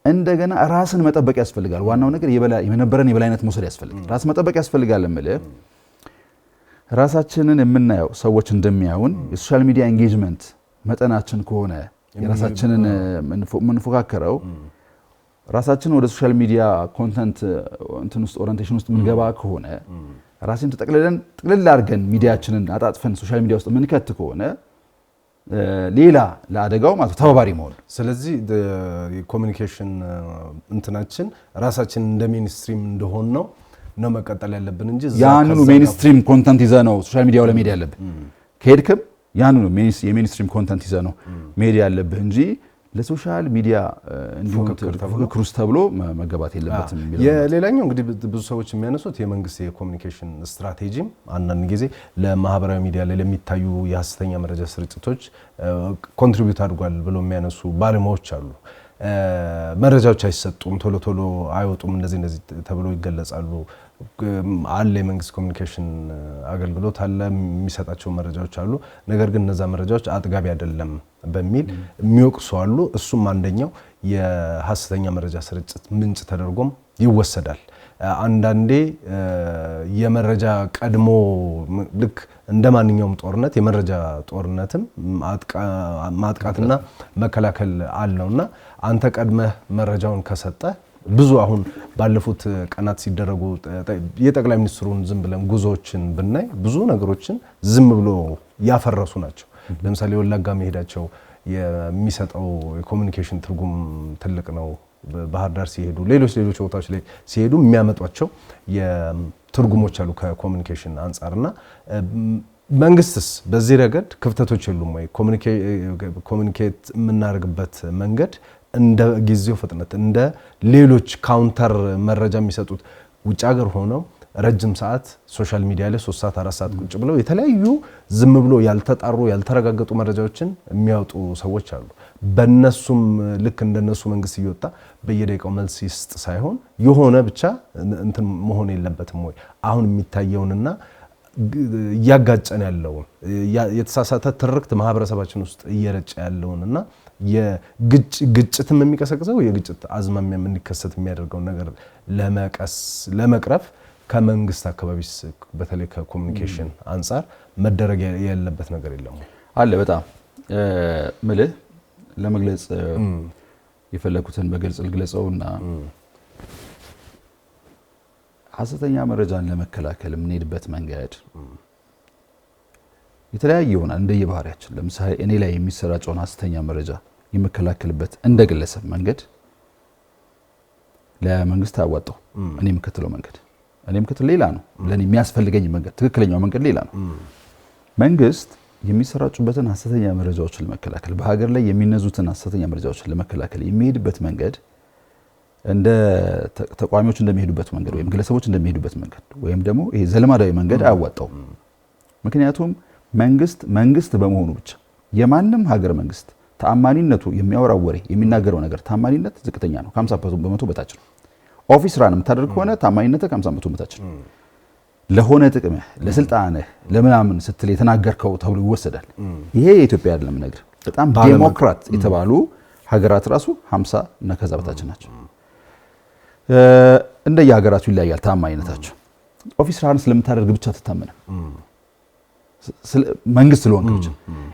እንደገና ራስን መጠበቅ ያስፈልጋል። ዋናው ነገር የነበረን የበላይነት መውሰድ ያስፈልጋል። ራስ መጠበቅ ያስፈልጋል እምልህ ራሳችንን የምናየው ሰዎች እንደሚያዩን የሶሻል ሚዲያ ኤንጌጅመንት መጠናችን ከሆነ የራሳችንን የምንፎካከረው ራሳችንን ወደ ሶሻል ሚዲያ ኮንተንት እንትን ውስጥ ኦሪንቴሽን ውስጥ የምንገባ ከሆነ ራሳችንን ጥቅልል አድርገን ሚዲያችንን አጣጥፈን ሶሻል ሚዲያ ውስጥ የምንከት ከሆነ ሌላ ለአደጋው ማለት ተባባሪ መሆን። ስለዚህ የኮሚኒኬሽን እንትናችን ራሳችን እንደ ሜንስትሪም እንደሆን ነው መቀጠል ያለብን እንጂ ያንኑ ሜንስትሪም ኮንተንት ይዘ ነው ሶሻል ሚዲያው ለመሄድ ያለብን። ከሄድክም ያንኑ የሜንስትሪም ኮንተንት ይዘ ነው መሄድ ያለብህ እንጂ ለሶሻል ሚዲያ እንዲሁም ክሩስ ተብሎ መገባት የለበትም። የሌላኛው እንግዲህ ብዙ ሰዎች የሚያነሱት የመንግስት የኮሚኒኬሽን ስትራቴጂም አንዳንድ ጊዜ ለማህበራዊ ሚዲያ ላይ ለሚታዩ የሐሰተኛ መረጃ ስርጭቶች ኮንትሪቢዩት አድርጓል ብሎ የሚያነሱ ባለሙያዎች አሉ። መረጃዎች አይሰጡም፣ ቶሎ ቶሎ አይወጡም፣ እንደዚህ ተብሎ ይገለጻሉ። አለ የመንግስት ኮሚኒኬሽን አገልግሎት አለ፣ የሚሰጣቸው መረጃዎች አሉ። ነገር ግን እነዛ መረጃዎች አጥጋቢ አይደለም በሚል የሚወቅሱ አሉ። እሱም አንደኛው የሐሰተኛ መረጃ ስርጭት ምንጭ ተደርጎም ይወሰዳል። አንዳንዴ የመረጃ ቀድሞ ልክ እንደ ማንኛውም ጦርነት የመረጃ ጦርነትም ማጥቃትና መከላከል አለውና አንተ ቀድመህ መረጃውን ከሰጠ ብዙ አሁን ባለፉት ቀናት ሲደረጉ የጠቅላይ ሚኒስትሩን ዝም ብለን ጉዞዎችን ብናይ ብዙ ነገሮችን ዝም ብሎ ያፈረሱ ናቸው። ለምሳሌ ወለጋ መሄዳቸው የሚሰጠው የኮሚኒኬሽን ትርጉም ትልቅ ነው። ባህር ዳር ሲሄዱ ሌሎች ቦታዎች ላይ ሲሄዱ የሚያመጧቸው የትርጉሞች አሉ ከኮሚኒኬሽን አንፃርና መንግስትስ በዚህ ረገድ ክፍተቶች የሉም ወይ? ኮሚኒኬት የምናደርግበት መንገድ እንደ ጊዜው ፍጥነት እንደ ሌሎች ካውንተር መረጃ የሚሰጡት ውጭ ሀገር ሆነው ረጅም ሰዓት ሶሻል ሚዲያ ላይ 3 ሰዓት 4 ሰዓት ቁጭ ብለው የተለያዩ ዝም ብሎ ያልተጣሩ ያልተረጋገጡ መረጃዎችን የሚያወጡ ሰዎች አሉ። በነሱም ልክ እንደነሱ መንግስት እየወጣ በየደቂቃው መልስ ይስጥ ሳይሆን የሆነ ብቻ እንትን መሆን የለበትም ወይ? አሁን የሚታየውንና እያጋጨን ያለውን የተሳሳተ ትርክት ማህበረሰባችን ውስጥ እየረጨ ያለውንና የግጭትም የሚቀሰቅሰው የግጭት አዝማሚያ እንዲከሰት የሚያደርገውን ነገር ለመቅረፍ ከመንግስት አካባቢ በተለይ ከኮሚኒኬሽን አንፃር መደረግ ያለበት ነገር የለም አለ። በጣም ምልህ ለመግለጽ የፈለኩትን በግልጽ ልግለጸውና ሐሰተኛ መረጃን ለመከላከል የምንሄድበት መንገድ የተለያየ ይሆናል እንደየባህሪያችን። ለምሳሌ እኔ ላይ የሚሰራጨውን ሐሰተኛ መረጃ የምከላከልበት እንደ ግለሰብ መንገድ ለመንግስት አያዋጣው። እኔ የምከተለው መንገድ ሌላ ነው። ለኔ የሚያስፈልገኝ መንገድ ትክክለኛው መንገድ ሌላ ነው። መንግስት የሚሰራጩበትን ሐሰተኛ መረጃዎችን ለመከላከል በሀገር ላይ የሚነዙትን ሐሰተኛ መረጃዎችን ለመከላከል የሚሄድበት መንገድ እንደ ተቋሚዎች እንደሚሄዱበት መንገድ ወይም ግለሰቦች እንደሚሄዱበት መንገድ ወይም ደግሞ ይሄ ዘልማዳዊ መንገድ አያዋጣው። ምክንያቱም መንግስት በመሆኑ ብቻ የማንም ሀገር መንግስት ተአማኒነቱ የሚያወራው ወሬ የሚናገረው ነገር ታማኒነት ዝቅተኛ ነው። ከ50% በታች ነው። ኦፊስ ራን የምታደርግ ከሆነ ታማኒነት ከ50% በታች ነው። ለሆነ ጥቅምህ ለስልጣንህ ለምናምን ስትል የተናገርከው ተብሎ ይወሰዳል። ይሄ የኢትዮጵያ አይደለም ነገር በጣም ዴሞክራት የተባሉ ሀገራት ራሱ 50 እና ከዛ በታች ናቸው። እንደየሀገራቱ ይለያያል ታማኝነታቸው። ኦፊስ ስራህን ስለምታደርግ ብቻ ትታመንም መንግስት ስለሆንክ ብቻ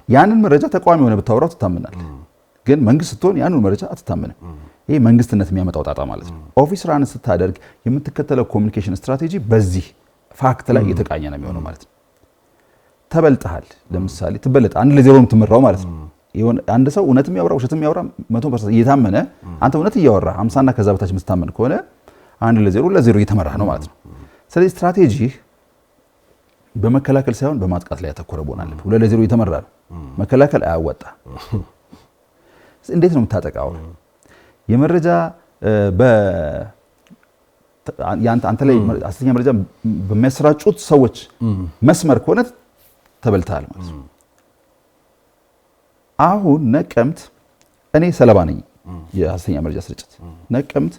ያንን መረጃ ተቃዋሚ ሆነ ብታወራው ትታመናለህ። ግን መንግስት ስትሆን ያንን መረጃ አትታመንም። ይሄ መንግስትነት የሚያመጣው ጣጣ ማለት ነው። ኦፊስ ስራህን ስታደርግ የምትከተለው ኮሚኒኬሽን ስትራቴጂ በዚህ ፋክት ላይ የተቃኘ ነው የሚሆነው ማለት ነው። ተበልጠሃል፣ ለምሳሌ ትበለጥ 1-0 የምትመራው ማለት ነው። አንድ ሰው እውነትም ያወራ ውሸትም ያወራ 100% እየታመነ አንተ እውነት እያወራ 50 እና ከዛ በታች የምትታመን ከሆነ 1-0 እየተመራህ ነው ማለት ነው። ስለዚህ ስትራቴጂ በመከላከል ሳይሆን በማጥቃት ላይ ያተኮረ መሆን አለበት። 2-0 እየተመራ ነው፣ መከላከል አያወጣ። እንዴት ነው የምታጠቃው? የመረጃ አንተ ላይ ሐሰተኛ መረጃ በሚያሰራጩት ሰዎች መስመር ከሆነ ተበልተሃል ማለት ነው። አሁን ነቀምት እኔ ሰለባ ነኝ የሐሰተኛ መረጃ ስርጭት። ነቀምት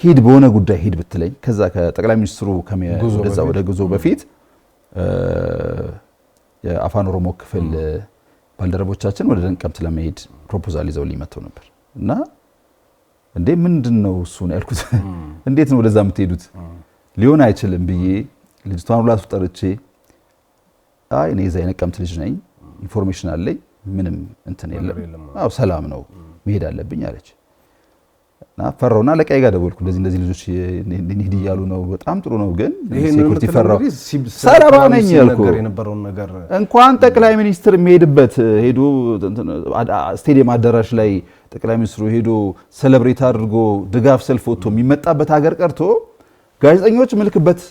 ሂድ በሆነ ጉዳይ ሂድ ብትለኝ ከዛ ከጠቅላይ ሚኒስትሩ ወደዛ ወደ ጉዞ በፊት የአፋን ኦሮሞ ክፍል ባልደረቦቻችን ወደ ነቀምት ለመሄድ ፕሮፖዛል ይዘውልኝ መጥተው ነበር እና እንዴ ምንድነው እሱ ነው ያልኩት። እንዴት ነው ወደዛ የምትሄዱት? ሊሆን አይችልም ብዬ ልጅቷን ሁላ ጠርቼ አይ እኔ እዛ የነቀምት ልጅ ነኝ ኢንፎርሜሽን አለኝ ምንም እንትን የለም አው ሰላም ነው መሄድ አለብኝ አለች። እና ፈራውና ለቀይ ጋር ደወልኩ እንደዚህ ልጆች እንሂድ እያሉ ነው በጣም ጥሩ ነው ግን ሴኩሪቲ ፈራው ሰለባ ነኝ ያልኩ እንኳን ጠቅላይ ሚኒስትር የሚሄድበት ሄዶ ስቴዲየም አዳራሽ ላይ ጠቅላይ ሚኒስትሩ ሄዶ ሴሌብሬት አድርጎ ድጋፍ ሰልፍ ወጥቶ የሚመጣበት ሀገር ቀርቶ ጋዜጠኞች ምልክበት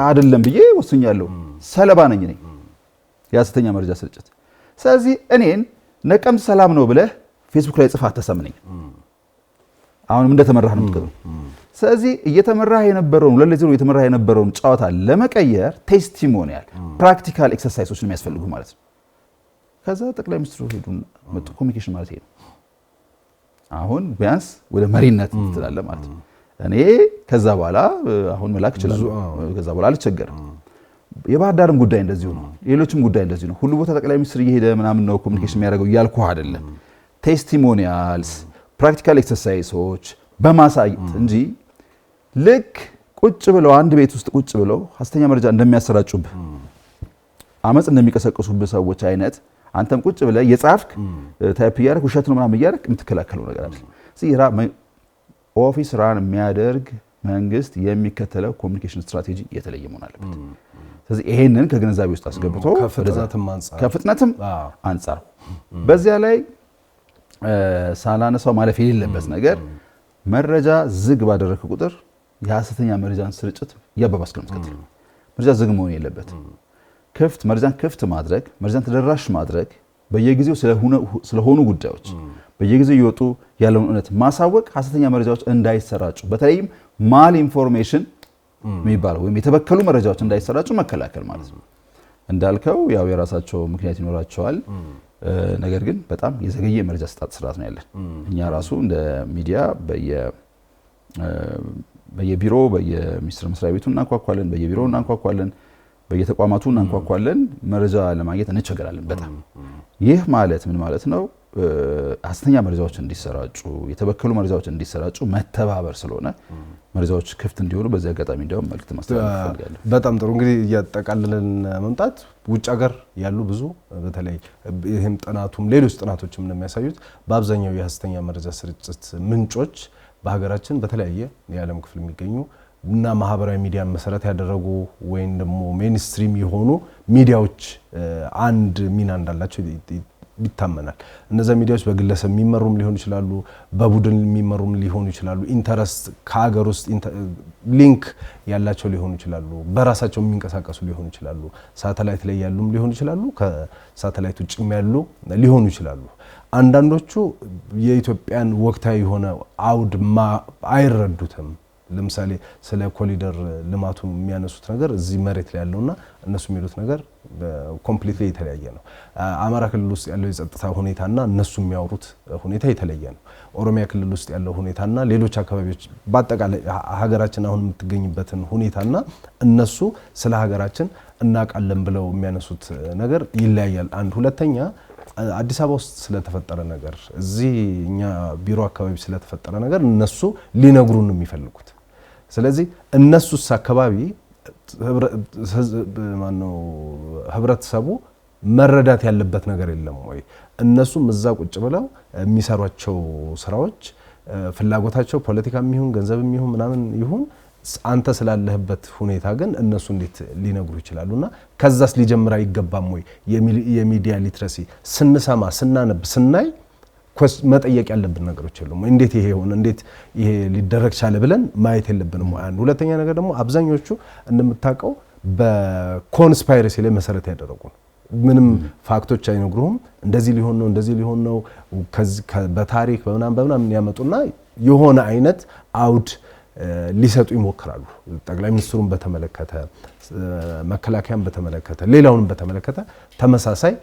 አይደለም ብዬ ወስኛለሁ። ሰለባ ነኝ ነኝ የሐሰተኛ መረጃ ስርጭት። ስለዚህ እኔን ነቀምት ሰላም ነው ብለህ ፌስቡክ ላይ ጽፋት ተሰምነኝ አሁንም እንደተመራህ ነው የምትቀጥለው። ስለዚህ እየተመራህ የነበረውን 2-0 እየተመራህ የነበረውን ጨዋታ ለመቀየር ቴስቲሞኒያል ፕራክቲካል ኤክሰርሳይሶችን የሚያስፈልጉ ማለት ነው። ከዛ ጠቅላይ ሚኒስትሩ ሄዱና መጡ። ኮሚኒኬሽን ማለት ይሄ ነው። አሁን ቢያንስ ወደ መሪነት ትላለህ ማለት ነው። እኔ ከዛ በኋላ አሁን መላክ እችላለሁ። ከዛ በኋላ አልቸገርም። የባህር ዳርም ጉዳይ እንደዚሁ ነው። ሌሎችም ጉዳይ እንደዚሁ ነው። ሁሉ ቦታ ጠቅላይ ሚኒስትር እየሄደ ምናምን ነው ኮሚኒኬሽን የሚያደርገው እያልኩህ አይደለም። ቴስቲሞኒያልስ ፕራክቲካል ኤክሰርሳይሶች በማሳየት እንጂ ልክ ቁጭ ብለው አንድ ቤት ውስጥ ቁጭ ብለው ሐሰተኛ መረጃ እንደሚያሰራጩብህ አመጽ እንደሚቀሰቅሱብህ ሰዎች አይነት አንተም ቁጭ ብለህ የጻፍክ ታይፕ እያደረክ ውሸት ነው ምናምን እያደረክ የምትከላከለው ነገር አይደለም። ስለዚህ ኦፊስ ራን የሚያደርግ መንግስት የሚከተለው ኮሚኒኬሽን ስትራቴጂ የተለየ መሆን አለበት። ስለዚህ ይሄንን ከግንዛቤ ውስጥ አስገብቶ ከፍጥነትም አንጻር በዚያ ላይ ሳላነሳው ማለፍ የሌለበት ነገር መረጃ ዝግ ባደረክ ቁጥር የሐሰተኛ መረጃን ስርጭት እያባባስክ ነው የምትቀጥለው። መረጃ ዝግ መሆን የለበትም። መረጃን ክፍት ማድረግ፣ መረጃን ተደራሽ ማድረግ፣ በየጊዜው ስለሆኑ ጉዳዮች በየጊዜው እየወጡ ያለውን እውነት ማሳወቅ፣ ሐሰተኛ መረጃዎች እንዳይሰራጩ በተለይም ማል ኢንፎርሜሽን የሚባለው ወይም የተበከሉ መረጃዎች እንዳይሰራጩ መከላከል ማለት ነው። እንዳልከው ያው የራሳቸው ምክንያት ይኖራቸዋል። ነገር ግን በጣም የዘገየ መረጃ ስጣት ስርዓት ነው ያለን። እኛ ራሱ እንደ ሚዲያ በየቢሮ በየሚኒስትር መስሪያ ቤቱ እናንኳኳለን፣ በየቢሮው እናንኳኳለን፣ በየተቋማቱ እናንኳኳለን። መረጃ ለማግኘት እንቸገራለን በጣም። ይህ ማለት ምን ማለት ነው? ሐሰተኛ መረጃዎች እንዲሰራጩ፣ የተበከሉ መረጃዎች እንዲሰራጩ መተባበር ስለሆነ መረጃዎች ክፍት እንዲሆኑ በዚህ አጋጣሚ እንዲያውም መልዕክት ማስተላለፍ ፈልጋለሁ። በጣም ጥሩ። እንግዲህ እያጠቃለልን መምጣት ውጭ ሀገር ያሉ ብዙ በተለይ ይህም ጥናቱም ሌሎች ጥናቶችም እንደሚያሳዩት በአብዛኛው የሐሰተኛ መረጃ ስርጭት ምንጮች በሀገራችን በተለያየ የዓለም ክፍል የሚገኙ እና ማህበራዊ ሚዲያን መሰረት ያደረጉ ወይም ደግሞ ሜንስትሪም የሆኑ ሚዲያዎች አንድ ሚና እንዳላቸው ይታመናል። እነዚያ ሚዲያዎች በግለሰብ የሚመሩም ሊሆኑ ይችላሉ፣ በቡድን የሚመሩም ሊሆኑ ይችላሉ፣ ኢንተረስት ከሀገር ውስጥ ሊንክ ያላቸው ሊሆኑ ይችላሉ፣ በራሳቸው የሚንቀሳቀሱ ሊሆኑ ይችላሉ፣ ሳተላይት ላይ ያሉም ሊሆኑ ይችላሉ፣ ከሳተላይት ውጭም ያሉ ሊሆኑ ይችላሉ። አንዳንዶቹ የኢትዮጵያን ወቅታዊ የሆነ አውድ አይረዱትም። ለምሳሌ ስለ ኮሊደር ልማቱ የሚያነሱት ነገር እዚህ መሬት ላይ ያለውና እነሱ የሚሉት ነገር ኮምፕሊትሊ የተለያየ ነው። አማራ ክልል ውስጥ ያለው የጸጥታ ሁኔታና እነሱ የሚያወሩት ሁኔታ የተለየ ነው። ኦሮሚያ ክልል ውስጥ ያለው ሁኔታና ሌሎች አካባቢዎች በአጠቃላይ ሀገራችን አሁን የምትገኝበትን ሁኔታና እነሱ ስለ ሀገራችን እናውቃለን ብለው የሚያነሱት ነገር ይለያያል። አንድ ሁለተኛ አዲስ አበባ ውስጥ ስለተፈጠረ ነገር እዚህ እኛ ቢሮ አካባቢ ስለተፈጠረ ነገር እነሱ ሊነግሩን ነው የሚፈልጉት። ስለዚህ እነሱስ አካባቢ ህብረተሰቡ መረዳት ያለበት ነገር የለም ወይ? እነሱም እዛ ቁጭ ብለው የሚሰሯቸው ስራዎች ፍላጎታቸው ፖለቲካም ይሁን ገንዘብም ይሁን ምናምን ይሁን አንተ ስላለህበት ሁኔታ ግን እነሱ እንዴት ሊነግሩ ይችላሉና ከዛስ ሊጀምር አይገባም ወይ? የሚዲያ ሊትረሲ ስንሰማ ስናነብ ስናይ መጠየቅ ያለብን ነገሮች የሉም? እንዴት ይሄ ሆነ እንዴት ይሄ ሊደረግ ቻለ ብለን ማየት የለብንም? አንድ ሁለተኛ ነገር ደግሞ አብዛኞቹ እንደምታውቀው በኮንስፓይረሲ ላይ መሰረት ያደረጉ ነው። ምንም ፋክቶች አይነግሩህም። እንደዚህ ሊሆን ነው በታሪክ በምናምን ያመጡና የሆነ አይነት አውድ ሊሰጡ ይሞክራሉ። ጠቅላይ ሚኒስትሩን በተመለከተ መከላከያን በተመለከተ ሌላውንም በተመለከተ ተመሳሳይ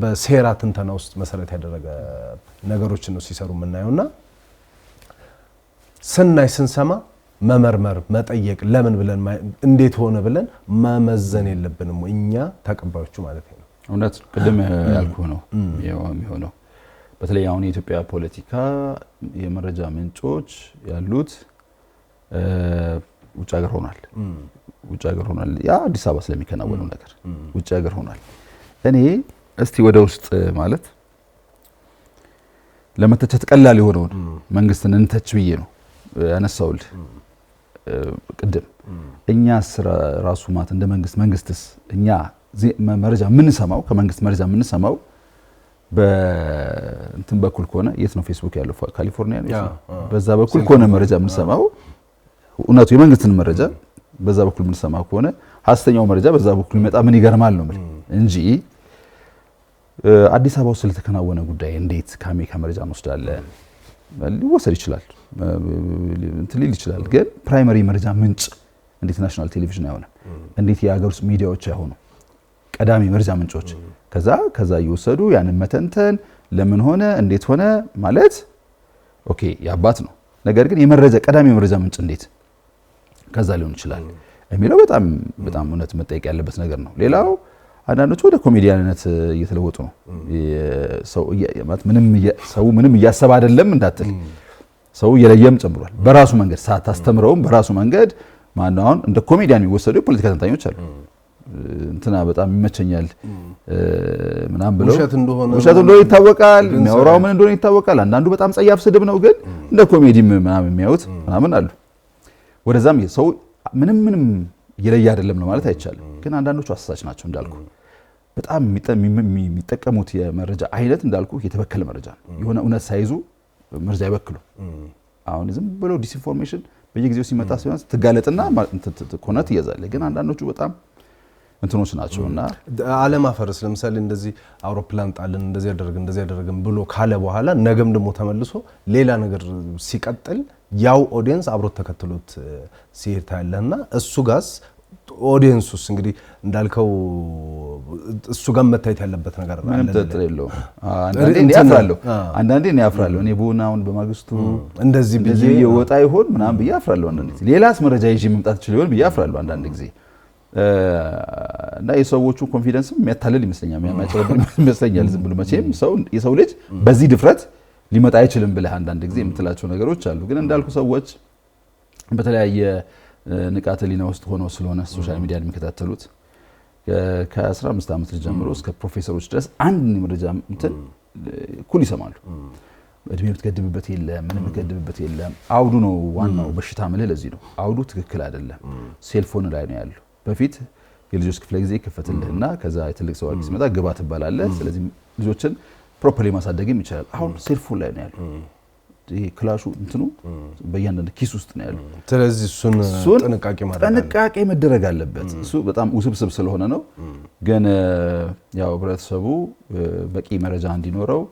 በሴራ ትንተና ውስጥ መሰረት ያደረገ ነገሮችን ነው ሲሰሩ የምናየውና ስንሰማ መመርመር መጠየቅ ለምን ብለን እንዴት ሆነ ብለን መመዘን የለብንም እኛ ተቀባዮቹ ማለት ነው። እውነት ቅድም ያልኩህ ነው የሚሆነው። በተለይ አሁን የኢትዮጵያ ፖለቲካ የመረጃ ምንጮች ያሉት ውጭ ሀገር ሆኗል። ያ አዲስ አበባ ስለሚከናወነው ነገር ውጭ ሀገር ሆኗል። እኔ እስቲ ወደ ውስጥ ማለት ለመተቸት ቀላል የሆነውን መንግስትን እንተች ብዬ ነው ያነሳውልህ ቅድም። እኛ ራሱ ማለት እንደ መንግስትስ እኛ መረጃ የምንሰማው ከመንግስት መረጃ የምንሰማው በእንትን በኩል ከሆነ የት ነው ፌስቡክ ያለው ካሊፎርኒያ ነው። በዛ በኩል ከሆነ መረጃ የምንሰማው እውነቱ የመንግስትን መረጃ በዛ በኩል የምንሰማው ከሆነ ሐሰተኛው መረጃ በዛ በኩል ይመጣ ምን ይገርማል ነው እንጂ አዲስ አበባ ውስጥ ስለተከናወነ ጉዳይ እንዴት ከአሜሪካ መረጃ እንወስዳለን ሊወሰድ ይችላል እንትን ሊል ይችላል። ግን ፕራይመሪ መረጃ ምንጭ እንዴት ናሽናል ቴሌቪዥን አይሆንም? እንዴት የሀገር ውስጥ ሚዲያዎች አይሆኑም? ቀዳሚ መረጃ ምንጮች ከዛ እየወሰዱ ያንን መተንተን ለምን ሆነ እንዴት ሆነ ማለት ኦኬ ያባት ነው። ነገር ግን ቀዳሚ የመረጃ ምንጭ እንዴት ከዛ ሊሆን ይችላል የሚለው በጣም እውነት መጠየቅ ያለበት ነገር ነው። ሌላው አንዳንዶቹ ወደ ኮሜዲያንነት እየተለወጡ ነው። ሰው ምንም እያሰበ አይደለም እንዳትል ሰው እየለየም ጨምሯል። በራሱ መንገድ ሳታስተምረውም በራሱ መንገድ ማነው አሁን እንደ ኮሜዲያን የሚወሰዱ የፖለቲካ ተንታኞች አሉ። እንትና በጣም ይመቸኛል ምናምን ብለው ውሸት እንደሆነ ይታወቃል። የሚያወራው ምን እንደሆነ ይታወቃል። አንዳንዱ በጣም ጸያፍ ስድብ ነው፣ ግን እንደ ኮሜዲም ምናምን የሚያዩት ምናምን አሉ። ወደዛም ሰው ምንም እየለየ አይደለም ነው ማለት አይቻልም። ግን አንዳንዶቹ አሳሳች ናቸው እንዳልኩ። በጣም የሚጠቀሙት የመረጃ አይነት እንዳልኩ የተበከለ መረጃ ነው። የሆነ እውነት ሳይዙ መረጃ ይበክሉ። አሁን ዝም ብለው ዲስኢንፎርሜሽን በየጊዜው ሲመጣ ሲሆን ትጋለጥና ኮነት ይያዛል። ግን አንዳንዶቹ በጣም እንትኖች ናቸውና አለማፈርስ ለምሳሌ እንደዚህ አውሮፕላን ጣልን እንደዚህ ያደረግን ብሎ ካለ በኋላ ነገም ደግሞ ተመልሶ ሌላ ነገር ሲቀጥል ያው ኦዲየንስ አብሮት ተከትሎት ሲሄድ ታያለህና እሱ ጋስ ኦዲየንሱስ እንግዲህ እንዳልከው እሱ ጋር መታየት ያለበት ነገር አለ። አንዳንዴ እኔ አፍራለሁ። እኔ ቡናውን በማግስቱ እንደዚህ ብዬ ወጣ ይሆን ምናምን ብዬ አፍራለሁ። አንዳንዴ ሌላስ መረጃ ይዤ መምጣት ይችላል ይሆን ብዬ አፍራለሁ አንዳንድ ጊዜ። እና የሰዎቹ ኮንፊደንስም የሚያታልል ይመስለኛል፣ የሚያጨበብር ይመስለኛል። ዝም ብሎ መቼም የሰው ልጅ በዚህ ድፍረት ሊመጣ አይችልም ብለህ አንዳንድ ጊዜ የምትላቸው ነገሮች አሉ። ግን እንዳልኩ ሰዎች በተለያየ ንቃተ ህሊና ውስጥ ሆነው ስለሆነ ሶሻል ሚዲያ የሚከታተሉት ከ15 ዓመት ጀምሮ እስከ ፕሮፌሰሮች ድረስ አንድ መረጃ እንትን ኩል ይሰማሉ። እድሜ የምትገድብበት የለም፣ ምንም የምትገድብበት የለም። አውዱ ነው ዋናው በሽታ ማለት ለዚህ ነው። አውዱ ትክክል አይደለም። ሴልፎን ላይ ነው ያለው። በፊት የልጆች ክፍለ ጊዜ ይከፈትልህና ከዛ የትልቅ ሰው አዲስ መጣ ግባ ትባላለህ። ስለዚህ ልጆችን ፕሮፐርሊ ማሳደግም ይችላል። አሁን ሴልፎን ላይ ነው ያለው። ይሄ ክላሹ እንትኑ በእያንዳንዱ ኪስ ውስጥ ነው ያለው። ስለዚህ እሱን ጥንቃቄ መደረግ አለበት። እሱ በጣም ውስብስብ ስለሆነ ነው። ግን ያው ህብረተሰቡ በቂ መረጃ እንዲኖረው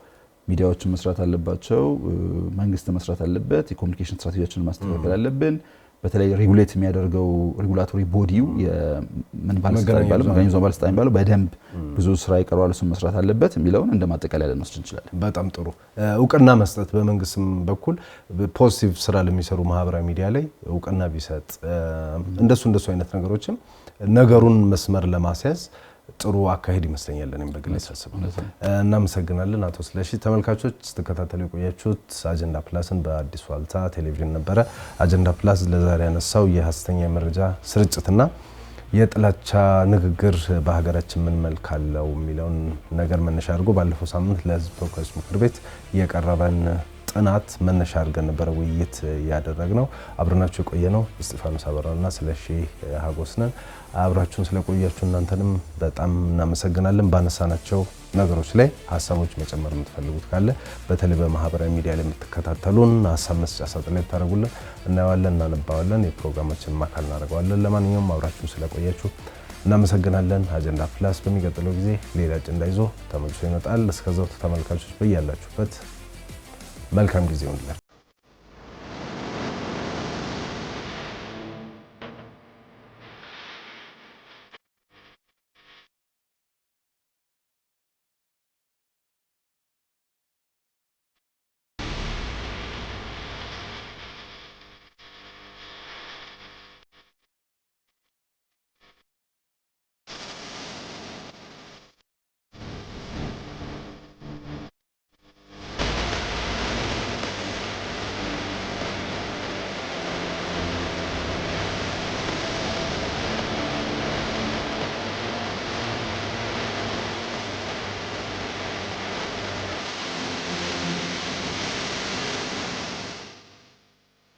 ሚዲያዎችን መስራት አለባቸው፣ መንግስት መስራት አለበት፣ የኮሚኒኬሽን ስትራቴጂያችንን ማስተካከል አለብን። በተለይ ሬጉሌት የሚያደርገው ሬጉላቶሪ ቦዲው መገናኛ ብዙሃን ባለስልጣን የሚባለው በደንብ ብዙ ስራ ይቀረዋል፣ እሱን መስራት አለበት የሚለውን እንደ ማጠቃለያ ልንወስድ እንችላለን። በጣም ጥሩ። እውቅና መስጠት በመንግስትም በኩል ፖዚቲቭ ስራ ለሚሰሩ ማህበራዊ ሚዲያ ላይ እውቅና ቢሰጥ እንደሱ አይነት ነገሮችም ነገሩን መስመር ለማስያዝ ጥሩ አካሄድ ይመስለኛል። እኔም በግሌ ሳስብ እናመሰግናለን አቶ ስለሺ። ተመልካቾች ስትከታተሉ የቆያችሁት አጀንዳ ፕላስን በአዲስ ዋልታ ቴሌቪዥን ነበረ። አጀንዳ ፕላስ ለዛሬ ያነሳው የሐሰተኛ የመረጃ ስርጭትና የጥላቻ ንግግር በሀገራችን ምን መልክ አለው የሚለውን ነገር መነሻ አድርጎ ባለፈው ሳምንት ለሕዝብ ተወካዮች ምክር ቤት የቀረበን ጥናት መነሻ አድርገን ነበረ ውይይት ያደረግነው። አብረናችሁ የቆየነው እስጢፋኖስ አበራውና ስለሺ ሀጎስ ነን። አብራችሁን ስለቆያችሁ እናንተንም በጣም እናመሰግናለን። ባነሳናቸው ነገሮች ላይ ሀሳቦች መጨመር የምትፈልጉት ካለ በተለይ በማህበራዊ ሚዲያ ላይ የምትከታተሉን ሀሳብ መስጫ ሳጥን ላይ ብታደርጉልን እናየዋለን፣ እናነባዋለን፣ የፕሮግራማችን አካል እናደርገዋለን። ለማንኛውም አብራችሁን ስለቆያችሁ እናመሰግናለን። አጀንዳ ፕላስ በሚቀጥለው ጊዜ ሌላ አጀንዳ ይዞ ተመልሶ ይመጣል። እስከዛው ተመልካቾች በያላችሁበት መልካም ጊዜ ይሁንላችሁ።